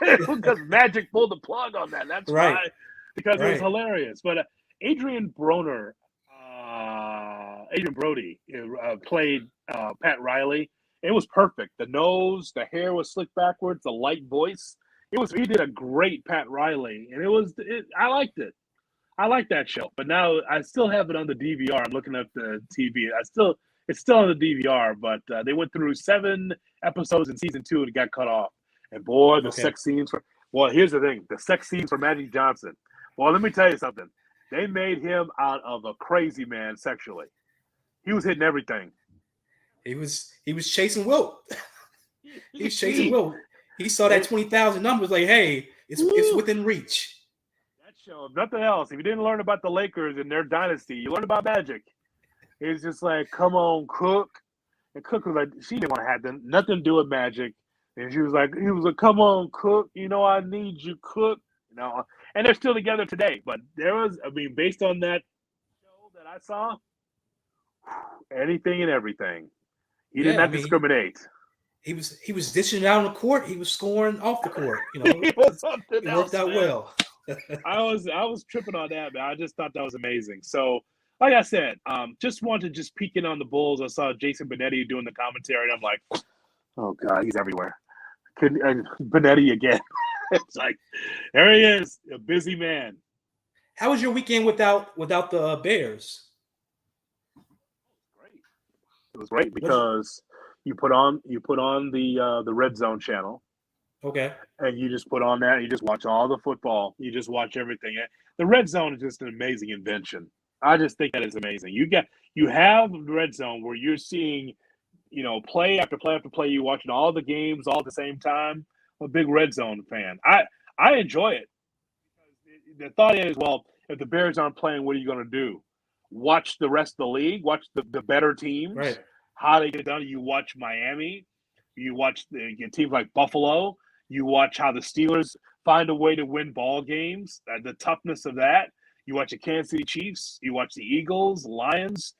Speaker 1: Because Magic pulled the plug on that. That's
Speaker 2: right.
Speaker 1: why. Because it was hilarious. But Adrian Brody played Pat Riley. It was perfect. The nose, the hair was slicked backwards, the light voice. He did a great Pat Riley, and I liked it. I like that show, but now I still have it on the DVR. I'm looking at the TV. It's still on the DVR, but they went through 7 episodes in season 2 and it got cut off. And boy, the sex scenes here's the thing: the sex scenes for Magic Johnson. Well, let me tell you something. They made him out of a crazy man sexually. He was hitting everything.
Speaker 2: He was chasing Wilt. He was chasing Wilt. He saw that 20,000 numbers. Like, hey, it's within reach.
Speaker 1: Show, if nothing else, if you didn't learn about the Lakers and their dynasty, you learned about Magic. It's just like, come on, Cook. And Cook was like, she didn't want to have nothing to do with Magic. And he was like, come on, Cook. I need you, Cook. And they're still together today. But based on that show that I saw, anything and everything. He did not discriminate.
Speaker 2: He was dishing it out on the court. He was scoring off the court.
Speaker 1: It was something else,
Speaker 2: worked out well.
Speaker 1: I was tripping on that, man. I just thought that was amazing. So, like I said, just wanted to peek in on the Bulls. I saw Jason Benetti doing the commentary, and I'm like, oh God, he's everywhere. Benetti again. It's like, there he is, a busy man.
Speaker 2: How was your weekend without the Bears?
Speaker 1: Great. It was great because you put on the Red Zone channel.
Speaker 2: Okay.
Speaker 1: and you just put on that and you just watch all the football. You just watch everything. The red zone is just an amazing invention. I just think that is amazing. You have the red zone where you're seeing, play after play after play. You're watching all the games all at the same time. I'm a big red zone fan. I enjoy it. The thought is, well, if the Bears aren't playing, what are you going to do? Watch the rest of the league, watch the better teams,
Speaker 2: Right.
Speaker 1: how they get it done. You watch Miami, you watch the teams like Buffalo, you watch how the Steelers find a way to win ball games, the toughness of that. You watch the Kansas City Chiefs, you watch the Eagles, Lions,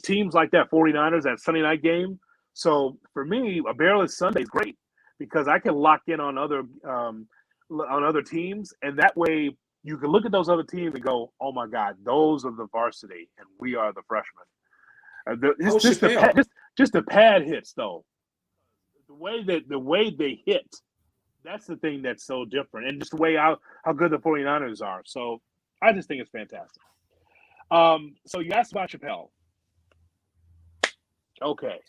Speaker 1: teams like that, 49ers, that Sunday night game. So for me, a Bearless Sunday is great because I can lock in on other teams, and that way you can look at those other teams and go, "Oh my God, those are the varsity, and we are the freshmen." Just the pad hits though. The way they hit, that's the thing that's so different, and just the way how good the 49ers are. So I just think it's fantastic. So you asked about Chappelle. Okay.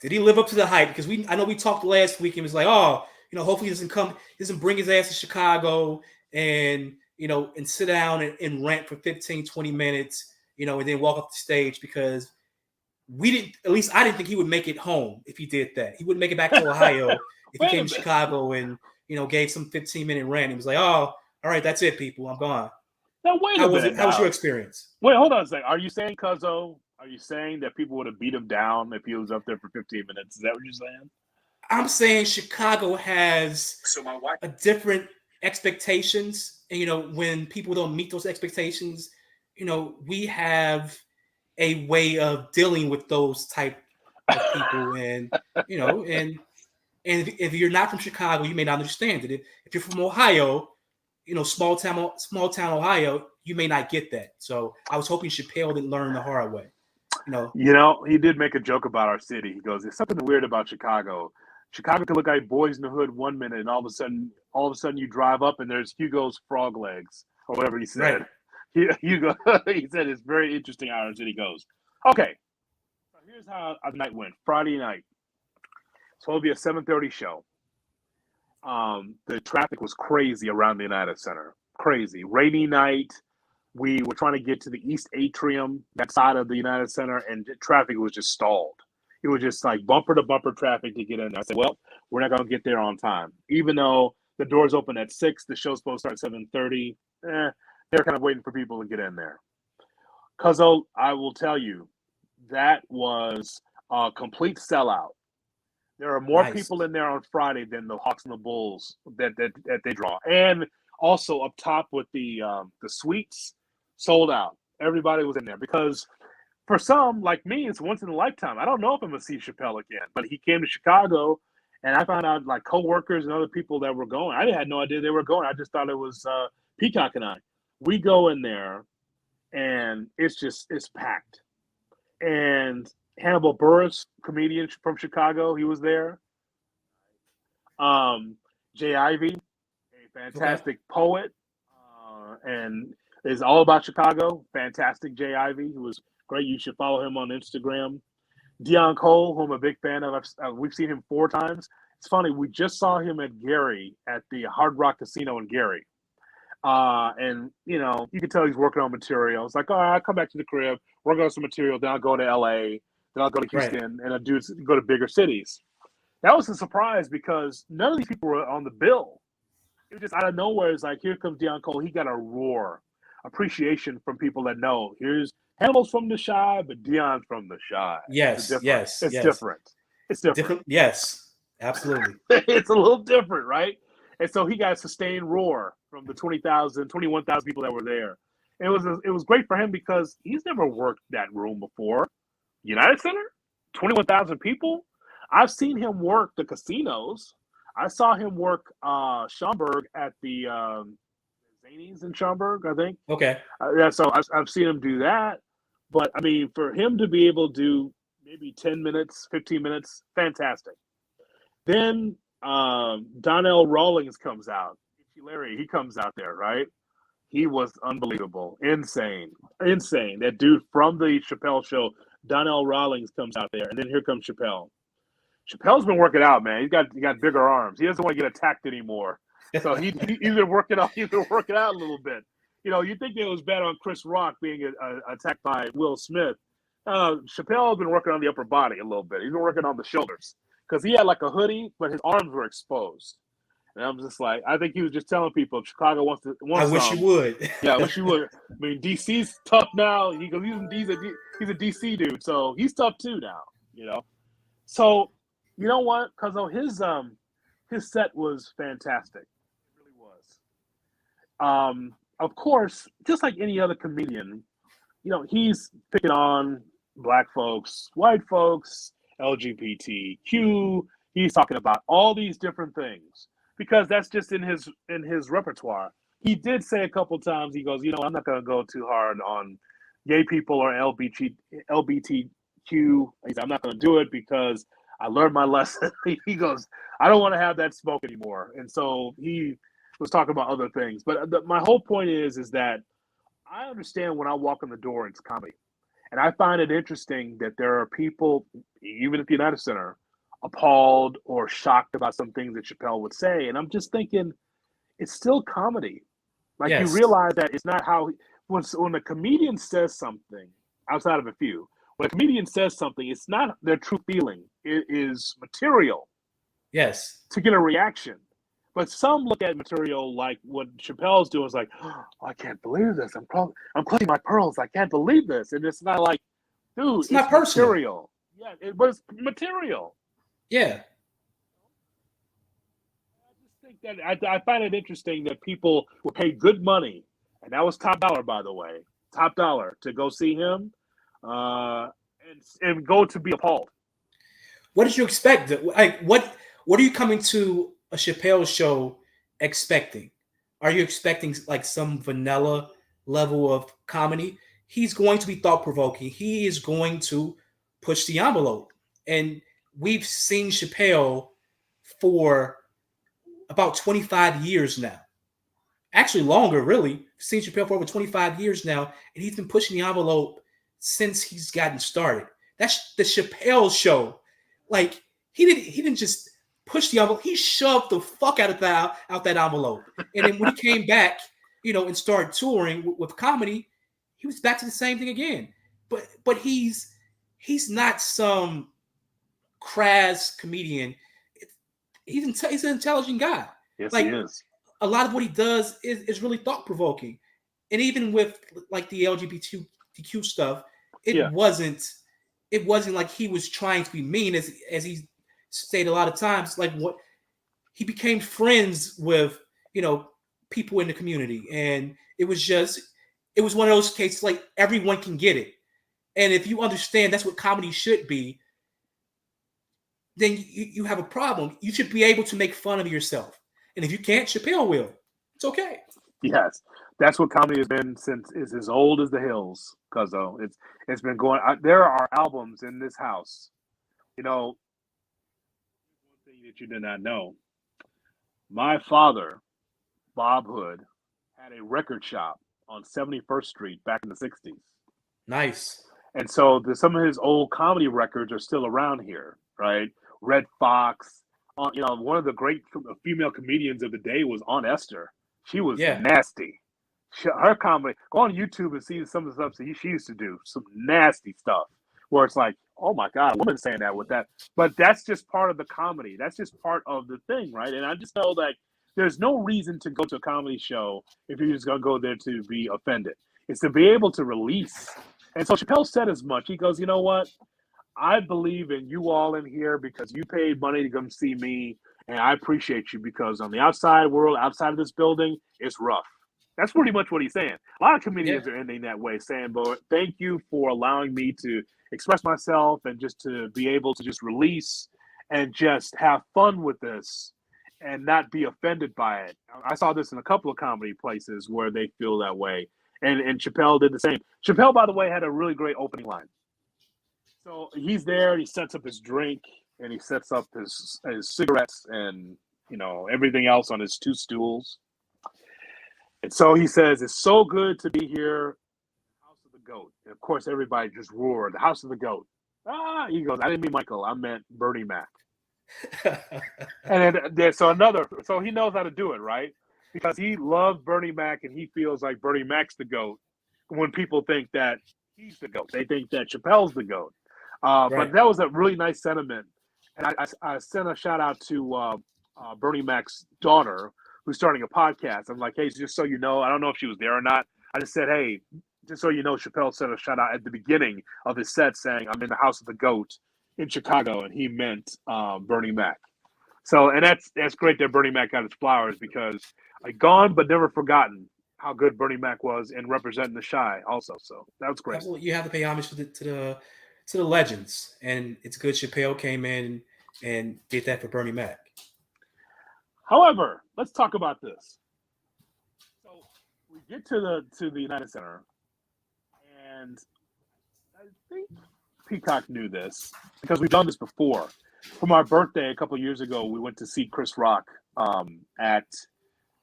Speaker 2: Did he live up to the hype? Because I know we talked last week and it was like, oh, hopefully he doesn't bring his ass to Chicago and sit down and rant for 15, 20 minutes, and then walk off the stage, because at least I didn't think he would make it home if he did that. He wouldn't make it back to Ohio if he came to Chicago and, gave some 15-minute rant. He was like, oh, all right, that's it, people. I'm gone.
Speaker 1: Now, wait a minute.
Speaker 2: How was your experience?
Speaker 1: Wait, hold on a second. Are you saying, Cuzzo, are you saying that people would have beat him down if he was up there for 15 minutes? Is that what you're saying?
Speaker 2: I'm saying Chicago has a different expectations. And, when people don't meet those expectations, we have a way of dealing with those type of people. And, and if you're not from Chicago, you may not understand it. If you're from Ohio, small town Ohio, you may not get that. So I was hoping Chappelle didn't learn the hard way.
Speaker 1: He did make a joke about our city. He goes, "There's something weird about Chicago. Chicago can look like Boys in the Hood one minute, and all of a sudden you drive up and there's Hugo's Frog Legs or whatever he said." Right. Hugo, he said it's very interesting how our city goes. Okay, so here's how the night went. Friday night, it's supposed to be a 7:30 show. The traffic was crazy around the United Center. Crazy. Rainy night. We were trying to get to the East Atrium, that side of the United Center, and traffic was just stalled. It was just like bumper to bumper traffic to get in there. I said, well, we're not going to get there on time. Even though the doors open at 6, the show's supposed to start at 7:30. They're kind of waiting for people to get in there. Cuzzo, I will tell you, that was a complete sellout. There are more people in there on Friday than the Hawks and the Bulls that they draw. And also up top with the suites, sold out. Everybody was in there because for some, like me, it's once in a lifetime. I don't know if I'm going to see Chappelle again, but he came to Chicago, and I found out like coworkers and other people that were going. I had no idea they were going. I just thought it was Peacock and I. We go in there, and it's packed. And Hannibal Buress, comedian from Chicago, he was there. Jay Ivey, a fantastic poet, and is all about Chicago. Fantastic Jay Ivey, who was great. You should follow him on Instagram. Deion Cole, who I'm a big fan of. We've seen him 4 times. It's funny. We just saw him at Gary at the Hard Rock Casino in Gary. And, you can tell he's working on material. It's like, all right, I'll come back to the crib, work on some material, then I'll go to LA, then I'll go to Houston, and I'll go to bigger cities. That was a surprise because none of these people were on the bill. It was just out of nowhere. It's like, here comes Deion Cole. He got a roar. Appreciation from people that know. Here's Hannibal's from the Chi, but Deion's from the Chi.
Speaker 2: Yes.
Speaker 1: It's different. It's different.
Speaker 2: Yes, absolutely.
Speaker 1: It's a little different, right? And so he got a sustained roar from the 21,000 people that were there. It was great for him because he's never worked that room before. United Center, 21,000 people. I've seen him work the casinos. I saw him work Schaumburg at the Zanies in Schaumburg, I think.
Speaker 2: Okay.
Speaker 1: So I've seen him do that. But, I mean, for him to be able to do maybe 10 minutes, 15 minutes, fantastic. Then Donnell Rawlings comes out. Larry, he comes out there, right? He was unbelievable. Insane. That dude from the Chappelle show, Donnell Rawlings, comes out there. And then here comes Chappelle. Chappelle's been working out, man. He got bigger arms. He doesn't want to get attacked anymore. So he's been working out a little bit. You know, you think it was bad on Chris Rock being attacked by Will Smith. Chappelle has been working on the upper body a little bit. He's been working on the shoulders because he had like a hoodie, but his arms were exposed. And I'm just like, I think he was just telling people if Chicago wants
Speaker 2: I wish you would.
Speaker 1: Yeah, I wish you would. I mean, DC's tough now. He's a DC dude, so he's tough too now. You know, so you know what? Because his set was fantastic. It really was. Of course, just like any other comedian, you know, he's picking on black folks, white folks, LGBTQ. He's talking about all these different things because that's just in his repertoire. He did say a couple times, he goes, you know, I'm not going to go too hard on gay people or LBTQ. He said, I'm not going to do it because I learned my lesson. He goes, I don't want to have that smoke anymore. And so he was talking about other things. But my whole point is that I understand when I walk in the door into comedy. And I find it interesting that there are people, even at the United Center, appalled or shocked about some things that Chappelle would say. And I'm just thinking, it's still comedy. Like,
Speaker 2: Yes.
Speaker 1: you realize that it's not how, when a comedian says something, outside of a few, when a comedian says something, it's not their true feeling. It is material.
Speaker 2: Yes.
Speaker 1: To get a reaction. But some look at material like what Chappelle's doing is like, oh, I can't believe this. I'm clutching my pearls. I can't believe this. And it's not like, dude, it's
Speaker 2: not personal.
Speaker 1: Material. Yeah, it was material.
Speaker 2: Yeah.
Speaker 1: I just think that I find it interesting that people will pay good money, and that was top dollar, by the way, top dollar to go see him, and go to be appalled.
Speaker 2: What did you expect? Like, what are you coming to a Chappelle show expecting? Are you expecting like some vanilla level of comedy? He's going to be thought-provoking. He is going to push the envelope. And we've seen Chappelle for about 25 years now. Actually longer, really. We've seen Chappelle for over 25 years now, and he's been pushing the envelope since he's gotten started. That's the Chappelle show. Like, he didn't just push the envelope. He shoved the fuck out that envelope. And then when he came back, you know, and started touring with comedy, he was back to the same thing again. But he's not some crass comedian. He's an intelligent guy.
Speaker 1: Yes,
Speaker 2: like,
Speaker 1: he is.
Speaker 2: A lot of what he does is really thought provoking, and even with like the LGBTQ stuff, it wasn't like he was trying to be mean, as he said a lot of times. Like, what he became friends with, you know, people in the community, and it was one of those cases like everyone can get it, and if you understand that's what comedy should be, then you have a problem. You should be able to make fun of yourself. And if you can't, Chappelle will. It's okay.
Speaker 1: Yes. That's what comedy has been since it's as old as the hills, Cuzzo. It's been going. There are albums in this house. You know, one thing that you did not know. My father, Bob Hood, had a record shop on 71st Street back in the 60s.
Speaker 2: Nice.
Speaker 1: And so some of his old comedy records are still around here, right? Red Fox. You know, one of the great female comedians of the day was Aunt Esther. She was nasty. Her comedy, go on YouTube and see some of the stuff she used to do. Some nasty stuff where it's like, oh my God, a woman saying that with that. But that's just part of the comedy. That's just part of the thing, right? And I just know that there's no reason to go to a comedy show if you're just going to go there to be offended. It's to be able to release. And so Chappelle said as much. He goes, you know what? I believe in you all in here because you paid money to come see me, and I appreciate you because on the outside world, outside of this building, it's rough. That's pretty much what he's saying. A lot of comedians are ending that way, saying, "But thank you for allowing me to express myself and just to be able to just release and just have fun with this and not be offended by it." I saw this in a couple of comedy places where they feel that way, and Chappelle did the same. Chappelle, by the way, had a really great opening line. So he's there and he sets up his drink and he sets up his cigarettes and, you know, everything else on his two stools. And so he says, "It's so good to be here, House of the Goat." And of course, everybody just roared, "The House of the Goat." He goes, "I didn't mean Michael. I meant Bernie Mac." And then so he knows how to do it, right? Because he loves Bernie Mac and he feels like Bernie Mac's the GOAT when people think that he's the GOAT. They think that Chappelle's the GOAT. But
Speaker 2: Right.
Speaker 1: that was a really nice sentiment. And I sent a shout out to Bernie Mac's daughter who's starting a podcast. I'm like, hey, just so you know, I don't know if she was there or not. I just said, hey, just so you know, Chappelle sent a shout out at the beginning of his set saying, I'm in the house of the GOAT in Chicago. And he meant Bernie Mac. So, and that's great that Bernie Mac got his flowers because gone but never forgotten how good Bernie Mac was in representing the Chi also. So that was great.
Speaker 2: Absolutely, you have to pay homage to the legends, and it's good Chappelle came in and did that for Bernie Mac.
Speaker 1: However, let's talk about this. So we get to the United Center, and I think Peacock knew this because we've done this before. For my birthday a couple of years ago, we went to see Chris Rock at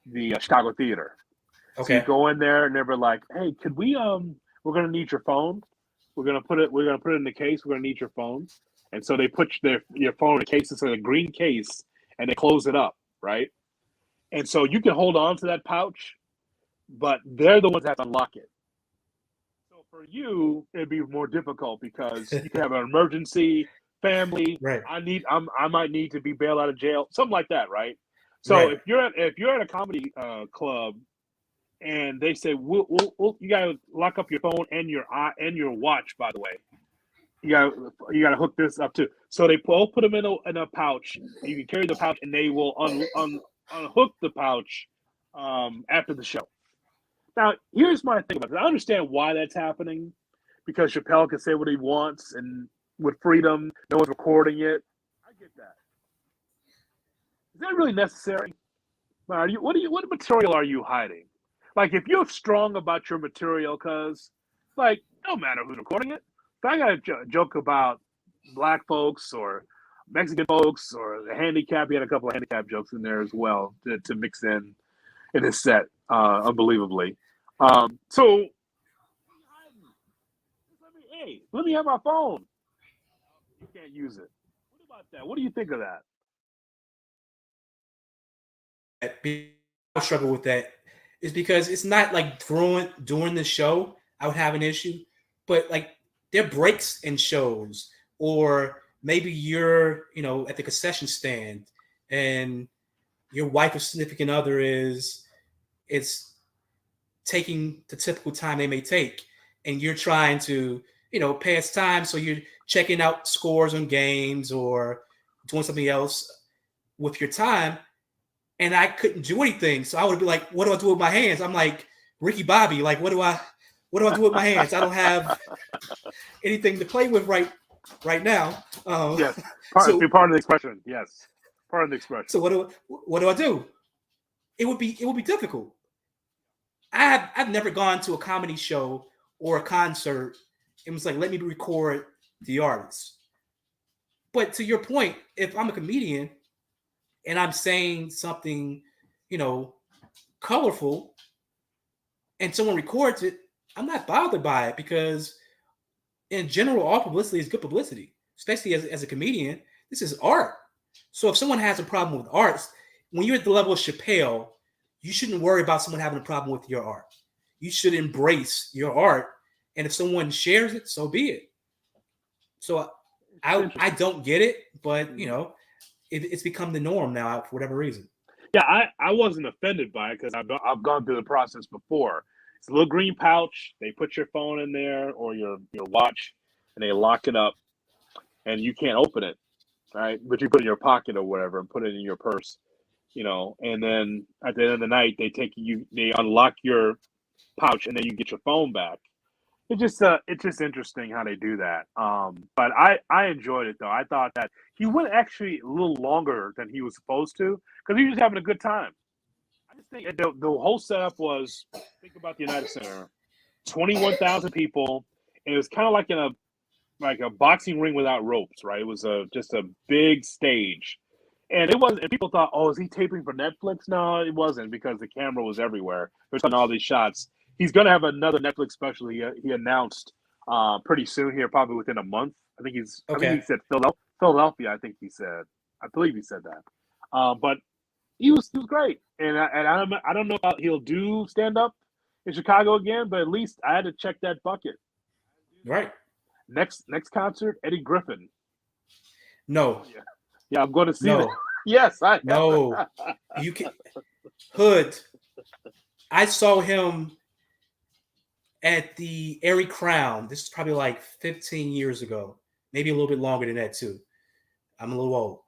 Speaker 1: the Chicago Theater. So
Speaker 2: Okay.
Speaker 1: you go in there and they were like, "Hey, could we? We're gonna need your phone. We're gonna put it in the case. We're gonna need your phone." And so they put your phone in a case. It's in a green case, and they close it up, right? And so you can hold on to that pouch, but they're the ones that have to unlock it. So for you, it'd be more difficult because you can have an emergency, family.
Speaker 2: Right.
Speaker 1: I might need to be bailed out of jail, something like that, right? So
Speaker 2: Right.
Speaker 1: if you're at a comedy club and they say we'll you gotta lock up your phone and your watch, by the way, you gotta hook this up too. So they both put them in a pouch. You can carry the pouch, and they will unhook the pouch after the show. Now, here's my thing about it. I understand why that's happening because Chappelle can say what he wants and with freedom, no one's recording it. I get that. Is that really necessary? What material are you hiding? Like, if you're strong about your material, cuz, like, no matter who's recording it. If I got a joke about black folks or Mexican folks or the handicap, he had a couple of handicap jokes in there as well to mix in his set, unbelievably. So, let me have my phone. You can't use it. What about that? What do you think of that?
Speaker 2: I struggle with that is because it's not like during the show I would have an issue, but like there are breaks in shows, or maybe you're at the concession stand and your wife or significant other it's taking the typical time they may take, and you're trying to pass time, so you're checking out scores on games or doing something else with your time. And I couldn't do anything. So I would be like, what do I do with my hands? I'm like Ricky Bobby. Like, what do I do with my hands? I don't have anything to play with right now.
Speaker 1: Yes. Part of the expression. Yes. Part of the expression.
Speaker 2: So what do I do? It would be difficult. I've never gone to a comedy show or a concert and was like, let me record the artist. But to your point, if I'm a comedian and I'm saying something, colorful, and someone records it, I'm not bothered by it because, in general, all publicity is good publicity, especially as a comedian. This is art. So if someone has a problem with art, when you're at the level of Chappelle, you shouldn't worry about someone having a problem with your art. You should embrace your art, and if someone shares it, so be it. So I don't get it, but it's become the norm now for whatever reason.
Speaker 1: Yeah, I wasn't offended by it because I've gone through the process before. It's a little green pouch. They put your phone in there or your watch, and they lock it up, and you can't open it, right? But you put it in your pocket or whatever, and put it in your purse, And then at the end of the night, they unlock your pouch, and then you get your phone back. It's just interesting how they do that. But I enjoyed it though. I thought that he went actually a little longer than he was supposed to because he was having a good time. I just think the whole setup was, think about the United Center, 21,000 people, and it was kind of like a boxing ring without ropes, right? It was just a big stage, and it wasn't. And people thought, oh, is he taping for Netflix? No, it wasn't because the camera was everywhere. They're showing all these shots. He's going to have another Netflix special. He announced pretty soon here, probably within a month. I think he said Philadelphia. I think he said. I believe he said that. But he was great, and I don't know if he'll do stand up in Chicago again, but at least I had to check that bucket.
Speaker 2: Right.
Speaker 1: Next concert, Eddie Griffin.
Speaker 2: No,
Speaker 1: Yeah, I'm going to see that.
Speaker 2: no,
Speaker 1: Yes, I am.
Speaker 2: no. You can Hood. I saw him at the Airy Crown. This is probably like 15 years ago, maybe a little bit longer than that too. I'm a little old.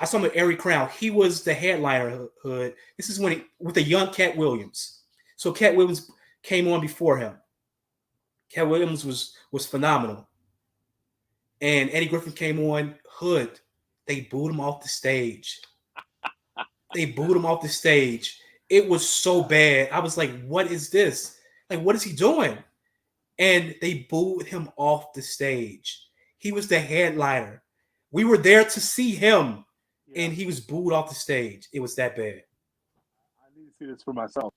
Speaker 2: I saw him at Airy Crown. He was the headliner. Hood. This is when with a young Cat Williams. So Cat Williams came on before him. Cat Williams was phenomenal, and Eddie Griffin came on. Hood. They booed him off the stage. They booed him off the stage. It was so bad. I was like, what is this? Like, what is he doing? And they booed him off the stage. He was the headliner. We were there to see him, and he was booed off the stage. It was that bad.
Speaker 1: I need to see this for myself.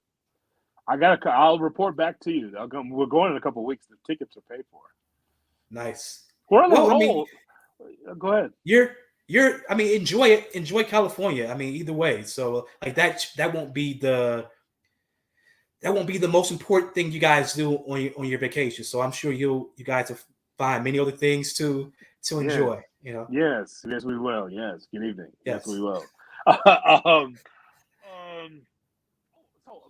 Speaker 1: I'll report back to you. We're going in a couple of weeks. The tickets are paid for.
Speaker 2: Nice.
Speaker 1: We're on a
Speaker 2: Well, I
Speaker 1: roll. Go ahead.
Speaker 2: Enjoy it. Enjoy California. I mean, either way. So like that won't be the most important thing you guys do on your vacation. So I'm sure you guys will find many other things to enjoy. You know.
Speaker 1: Yes, we will. Yes. Good evening. Yes, we will. So,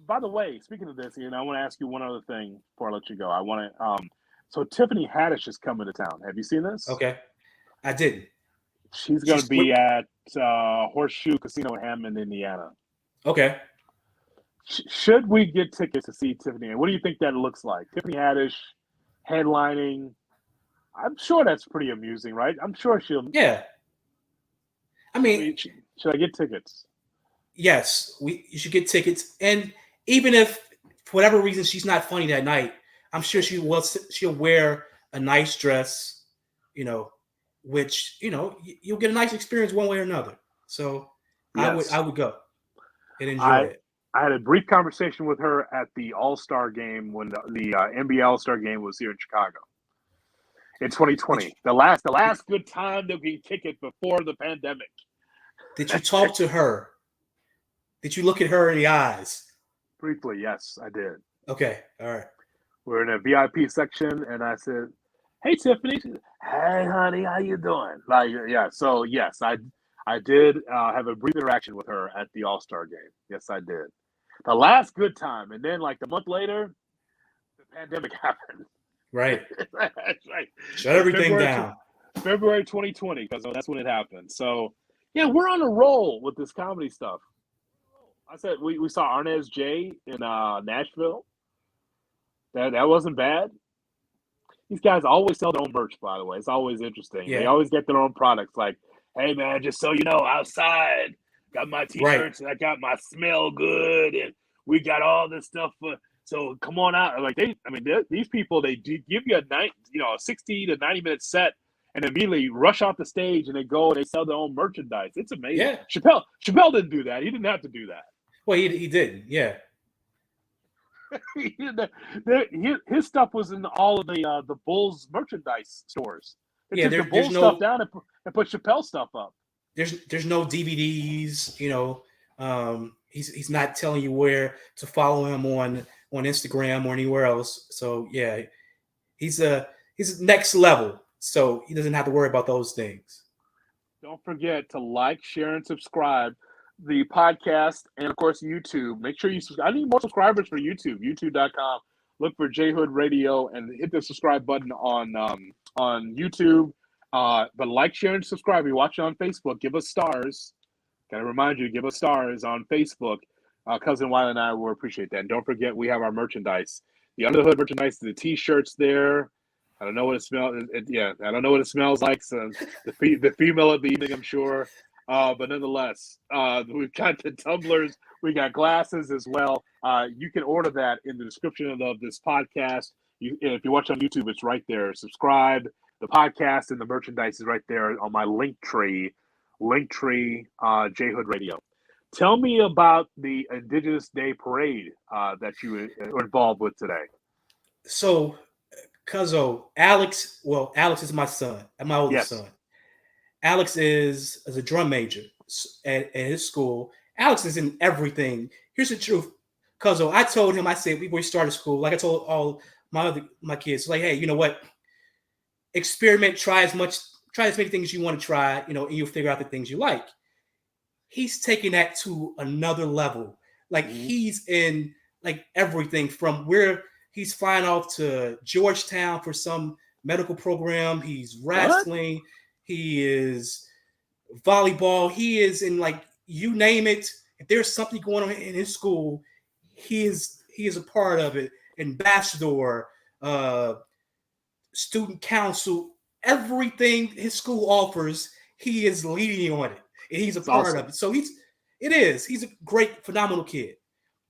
Speaker 1: by the way, speaking of this, Ian, I want to ask you one other thing before I let you go. I want to. So Tiffany Haddish is coming to town. Have you seen this?
Speaker 2: Okay, I didn't.
Speaker 1: She's going to be at Horseshoe Casino in Hammond, Indiana.
Speaker 2: Okay.
Speaker 1: Should we get tickets to see Tiffany? What do you think that looks like? Tiffany Haddish headlining. I'm sure that's pretty amusing, right? I'm sure she'll.
Speaker 2: Yeah. I mean,
Speaker 1: should I get tickets?
Speaker 2: Yes, you should get tickets. And even if for whatever reason she's not funny that night, I'm sure she'll wear a nice dress, which you'll get a nice experience one way or another. So yes. I would go and enjoy it.
Speaker 1: I had a brief conversation with her at the All-Star game when the NBA All-Star game was here in Chicago in 2020. The last good time that we kick it before the pandemic.
Speaker 2: Did you talk to her? Did you look at her in the eyes?
Speaker 1: Briefly, yes, I did.
Speaker 2: Okay, all right.
Speaker 1: We're in a VIP section, and I said, "Hey, Tiffany." She said, "Hey, honey, how you doing?" So yes, I did have a brief interaction with her at the All-Star game. Yes, I did. The last good time, and then like a month later, the pandemic happened.
Speaker 2: Right.
Speaker 1: Right.
Speaker 2: Shut everything down.
Speaker 1: February 2020, because that's when it happened. So yeah, we're on a roll with this comedy stuff. I said we saw Arnez J in Nashville. That wasn't bad. These guys always sell their own merch, by the way. It's always interesting. Yeah. They always get their own products. Like, hey man, just so you know, outside got my t-shirts and I got my smell good, and we got all this stuff. So come on out. Like these people, they do give you a 60 to 90 minute set, and immediately rush off the stage and they go and they sell their own merchandise. It's amazing. Yeah. Chappelle didn't do that. He didn't have to do that.
Speaker 2: Well, he didn't. Yeah.
Speaker 1: His stuff was in all of the Bulls merchandise stores. They took the Bulls stuff down and put Chappelle stuff up.
Speaker 2: There's no DVDs. He's not telling you where to follow him on Instagram or anywhere else. So yeah, he's next level. So he doesn't have to worry about those things.
Speaker 1: Don't forget to like, share, and subscribe the podcast, and of course YouTube. Make sure you subscribe. I need more subscribers for YouTube. YouTube.com. Look for J Hood Radio and hit the subscribe button on YouTube. But like, share, and subscribe. You watch it on Facebook. Give us stars. Gotta remind you, give us stars on Facebook. Cousin Wiley and I will appreciate that. And don't forget, we have our merchandise. The Under the Hood merchandise, the T-shirts there. I don't know what it smells. I don't know what it smells like. So the female of the evening, I'm sure. But nonetheless, we've got the tumblers. We got glasses as well. You can order that in the description of this podcast. If you watch on YouTube, it's right there. Subscribe. The podcast and the merchandise is right there on my Linktree, J Hood Radio. Tell me about the Indigenous Day Parade that you were involved with today.
Speaker 2: So, Cuzzo, Alex is my son, my oldest son. Alex is a drum major at his school. Alex is in everything. Here's the truth, Cuzzo. I told him, I said before we started school, like I told all my kids, like, hey, you know what? Experiment, try as many things you want to try, and you'll figure out the things you like. He's taking that to another level. Like he's in like everything from where he's flying off to Georgetown for some medical program. He's wrestling. What? He is volleyball. He is in like you name it. If there's something going on in his school, he is a part of it. Ambassador, student council, everything his school offers, he is leading on it, and he's a part of it. So he's a great, phenomenal kid.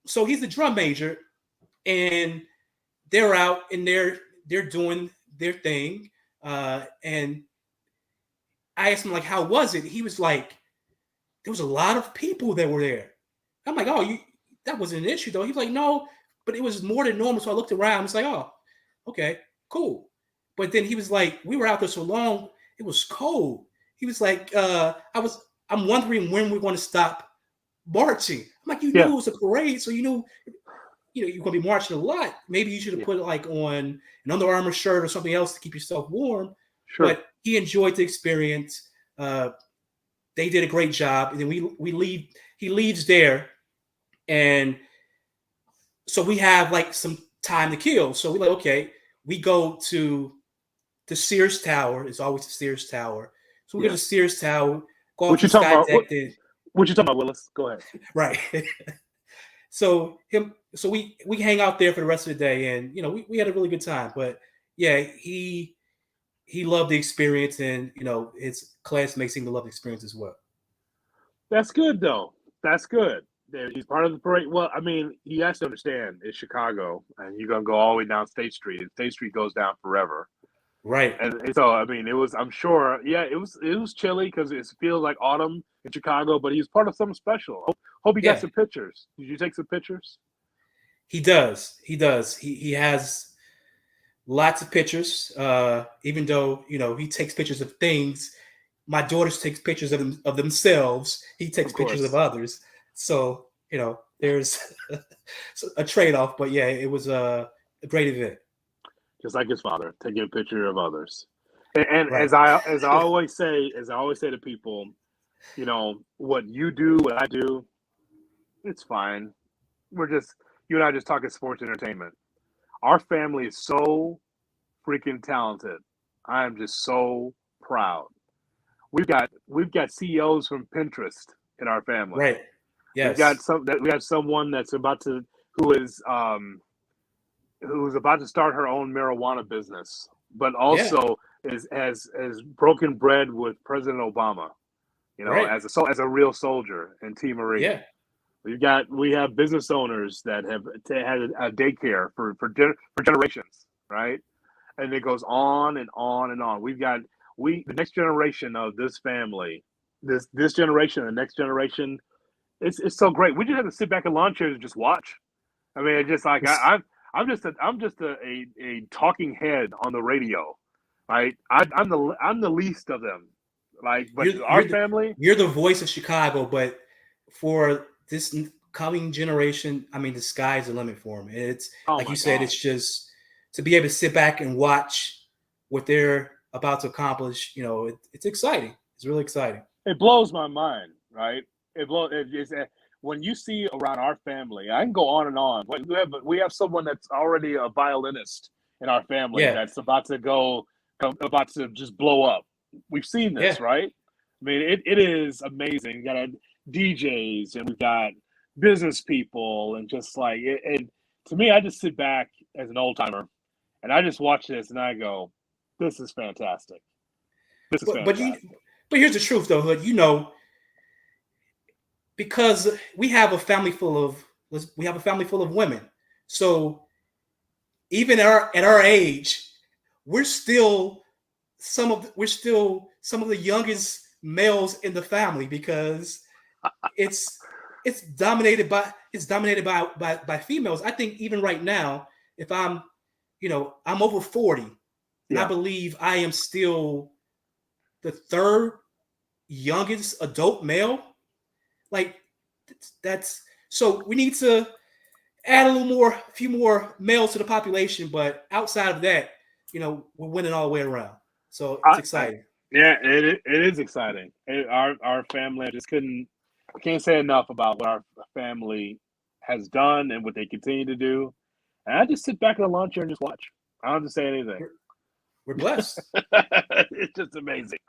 Speaker 2: So he's a drum major, and they're out and they're doing their thing. And I asked him, like, how was it? He was like, there was a lot of people that were there. I'm like, oh, that wasn't an issue though. He was like, no, but it was more than normal. So I looked around. I was like, oh, okay, cool. But then he was like, we were out there so long, it was cold. He was like, I'm wondering when we're going to stop marching. I'm like, you knew it was a parade, so you knew you're going to be marching a lot. Maybe you should have put it like on an Under Armour shirt or something else to keep yourself warm. Sure. But he enjoyed the experience. They did a great job. And then we leave. He leaves there, and so we have like some time to kill. So we're like, okay, we go to the Sears Tower. It's always the Sears Tower. So we go to Sears Tower. Go
Speaker 1: what you talking about? What you talking about, Willis? Go ahead.
Speaker 2: Right. So we hang out there for the rest of the day, and we had a really good time. But yeah, he loved the experience, and his classmates seemed to love the experience as well.
Speaker 1: That's good though. That's good. He's part of the parade. Well, I mean, he has to understand it's Chicago, and you're gonna go all the way down State Street. And State Street goes down forever.
Speaker 2: Right.
Speaker 1: And so, I mean, it was, I'm sure, it was chilly because it feels like autumn in Chicago, but he's part of something special. Hope he got some pictures. Did you take some pictures?
Speaker 2: He does. He has lots of pictures, even though, he takes pictures of things. My daughters takes pictures of themselves. He takes pictures of others. So, there's a trade-off, but yeah, it was a great event.
Speaker 1: Just like his father, taking a picture of others. And right. as I always say to people, what you do, what I do, it's fine. You and I just talking sports entertainment. Our family is so freaking talented. I am just so proud. We've got CEOs from Pinterest in our family.
Speaker 2: Right. Yes.
Speaker 1: We got someone that's who's about to start her own marijuana business, but also has broken bread with President Obama, as a real soldier in Team Marine. Yeah. We have business owners that have had a daycare for generations, right? And it goes on and on and on. The next generation of this family, this generation, the next generation, it's so great. We just have to sit back in lawn chairs and just watch. I mean, it's just like I'm just a talking head on the radio, right? I'm the least of them, like. But our family,
Speaker 2: you're the voice of Chicago. But for this coming generation, I mean, the sky's the limit for them. It's like you said, it's just to be able to sit back and watch what they're about to accomplish. It's exciting. It's really exciting.
Speaker 1: It blows my mind, right? When you see around our family, I can go on and on. We have someone that's already a violinist in our family that's about to just blow up. We've seen this, right? I mean, it is amazing. We got DJs and we've got business people, and just like it. To me, I just sit back as an old timer, and I just watch this and I go, "This is fantastic. This is fantastic."
Speaker 2: But here's the truth, though, Hood. Because we have a family full of women. So even at our age, we're still some of the youngest males in the family, because it's dominated by females. I think even right now, if I'm over 40, and I believe I am still the third youngest adult male. Like that's so we need to add a few more males to the population. But outside of that, we're winning all the way around. So it's exciting.
Speaker 1: Yeah, it is exciting. Our family, I can't say enough about what our family has done and what they continue to do. And I just sit back in the lawn chair and just watch. I don't have to say anything.
Speaker 2: We're blessed.
Speaker 1: It's just amazing.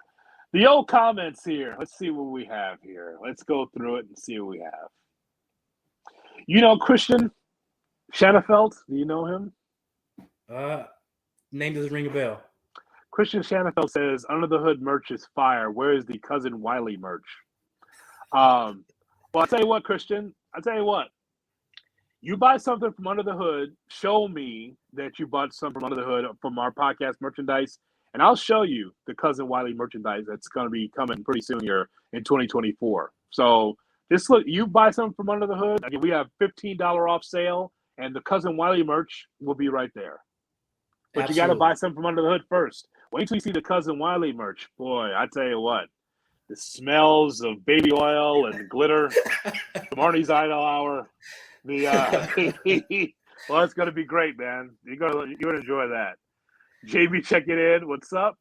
Speaker 1: The old comments here. Let's see what we have here. Let's go through it and see what we have. Christian Shanafelt? Do you know him?
Speaker 2: Name doesn't ring a bell.
Speaker 1: Christian Shanafelt says, Under the Hood merch is fire. Where is the Cousin Wiley merch? Well, I'll tell you what, Christian. I'll tell you what. You buy something from Under the Hood, show me that you bought something from Under the Hood from our podcast merchandise, and I'll show you the Cousin Wiley merchandise that's going to be coming pretty soon here in 2024. So just look, you buy something from Under the Hood. Again, we have $15 off sale, and the Cousin Wiley merch will be right there. But You got to buy something from Under the Hood first. Wait till you see the Cousin Wiley merch. Boy, I tell you what, the smells of baby oil and glitter, Marnie's Idol Hour. Well, it's going to be great, man. You're going to enjoy that. JB checking in. What's up?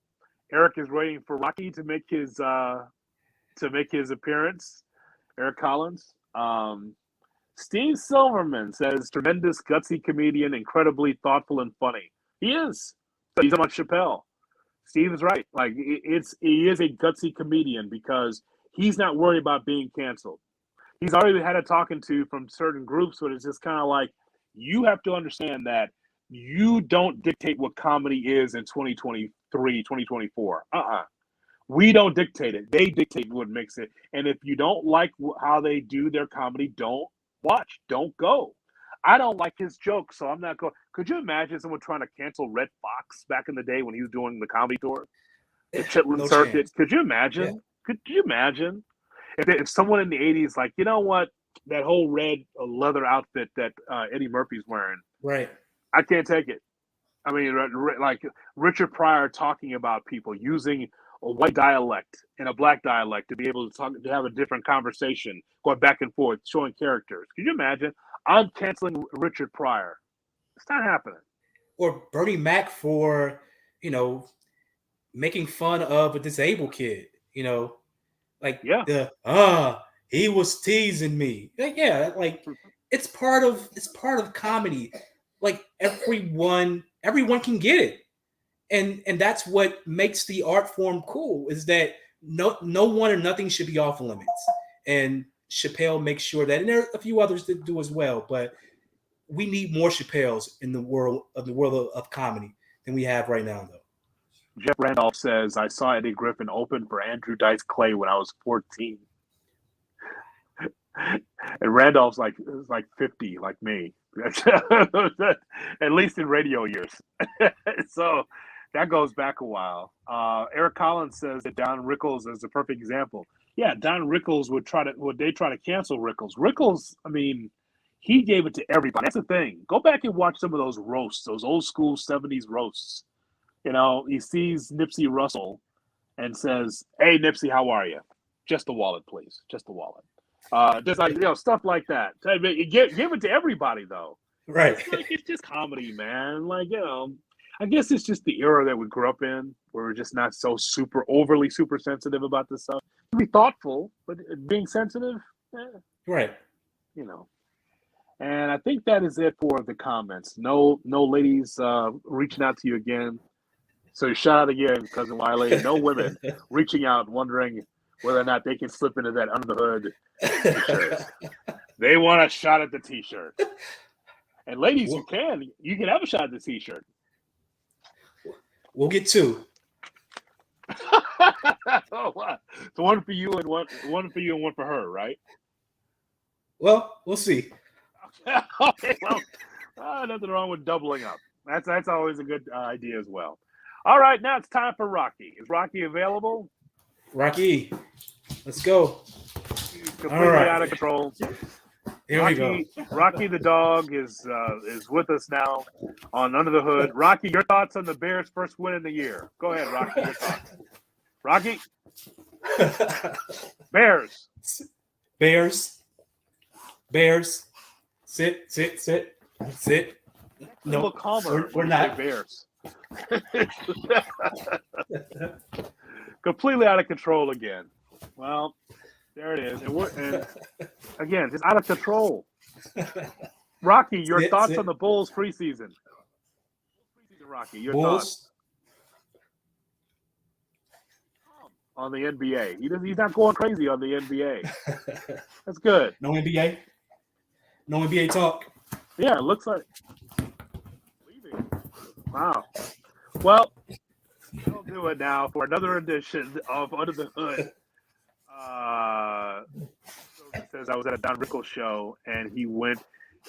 Speaker 1: Eric is waiting for Rocky to make his appearance. Eric Collins. Steve Silverman says tremendous gutsy comedian, incredibly thoughtful and funny. He is. He's on Chappelle. Steve is right. Like he is a gutsy comedian because he's not worried about being canceled. He's already had a talking to from certain groups, but it's just kind of like, you have to understand that you don't dictate what comedy is in 2023, 2024. We don't dictate it. They dictate what makes it. And if you don't like how they do their comedy, don't watch. Don't go. I don't like his jokes, so I'm not going. Could you imagine someone trying to cancel Red Fox back in the day when he was doing the comedy tour? The Chitlin Circuit.
Speaker 2: Chance.
Speaker 1: Could you imagine? Yeah. Could you imagine? If someone in the 80s, like, you know what, that whole red leather outfit that Eddie Murphy's wearing,
Speaker 2: right?
Speaker 1: I can't take it. I mean, like Richard Pryor talking about people using a white dialect and a black dialect to be able to talk, to have a different conversation, going back and forth, showing characters. Can you imagine? I'm canceling Richard Pryor. It's not happening.
Speaker 2: Or Bernie Mac for, making fun of a disabled kid, Like he was teasing me. Like, yeah, like it's part of comedy. Like everyone can get it. And that's what makes the art form cool, is that no one or nothing should be off limits. And Chappelle makes sure that, and there are a few others that do as well, but we need more Chappelles in the world of comedy than we have right now, though.
Speaker 1: Jeff Randolph says, I saw Eddie Griffin open for Andrew Dice Clay when I was 14. And Randolph's like 50, like me. At least in radio years. So that goes back a while. Eric Collins says that Don Rickles is a perfect example. Yeah, Don Rickles would try to cancel Rickles. Rickles, I mean, he gave it to everybody. That's the thing. Go back and watch some of those roasts, those old school 70s roasts. He sees Nipsey Russell and says, "Hey, Nipsey, how are you? Just the wallet, please. Just the wallet." Just like, stuff like that. Give it to everybody, though.
Speaker 2: Right.
Speaker 1: It's just comedy, man. Like, I guess it's just the era that we grew up in, where we're just not so overly super sensitive about this stuff. Be thoughtful, but being sensitive,
Speaker 2: right.
Speaker 1: And I think that is it for the comments. No ladies reaching out to you again. So shout out again, Cousin Wiley. No women reaching out wondering whether or not they can slip into that Under the Hood t-shirt. They want a shot at the t-shirt. And ladies, you can have a shot at the t-shirt.
Speaker 2: We'll get two.
Speaker 1: So one for you and one for her, right?
Speaker 2: Well, we'll see.
Speaker 1: Okay, well, nothing wrong with doubling up. That's always a good idea as well. All right, now it's time for Rocky. Is Rocky available?
Speaker 2: Rocky, let's go.
Speaker 1: He's completely out of control.
Speaker 2: Here we go.
Speaker 1: Rocky the dog is with us now on Under the Hood. Rocky, your thoughts on the Bears' first win in the year? Go ahead, Rocky. Your thoughts. Rocky? Bears.
Speaker 2: Bears. Sit.
Speaker 1: No, a little calmer.
Speaker 2: We're not.
Speaker 1: Bears. Completely out of control again. Well, there it is. And again, just out of control. Rocky, your thoughts on the Bulls preseason? Rocky, your thoughts on the NBA? He's not going crazy on the NBA. That's good.
Speaker 2: No NBA talk.
Speaker 1: Yeah, it looks like. Wow. Well, we'll do it now for another edition of Under the Hood. Says I was at a Don Rickles show and he went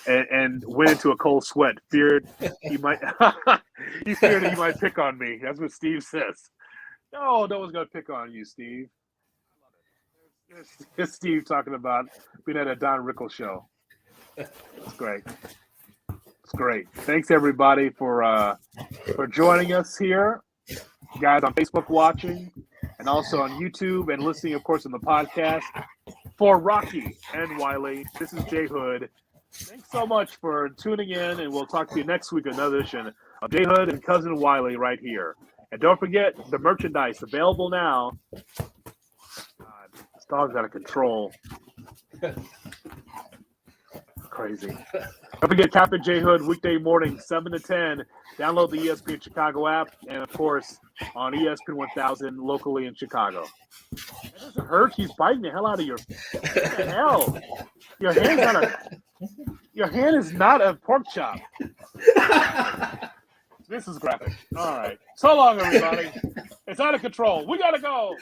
Speaker 1: and went into a cold sweat. Feared he might. He feared he might pick on me. That's what Steve says. No one's gonna pick on you, Steve. It's Steve talking about being at a Don Rickles show. It's great. It's great. Thanks everybody for joining us here, guys on Facebook watching, and also on YouTube and listening, of course, on the podcast. For Rocky and Wiley, this is Jay Hood. Thanks so much for tuning in, and we'll talk to you next week on another edition of Jay Hood and Cousin Wiley right here. And don't forget the merchandise available now. God, this dog's out of control. Crazy. Don't forget Captain J Hood weekday morning 7 to 10. Download the ESPN Chicago app and of course on ESPN 1000 locally in Chicago. That doesn't hurt. He's biting the hell out of your. What the hell? Your hand is not a pork chop. This is graphic. All right. So long, everybody. It's out of control. We gotta go.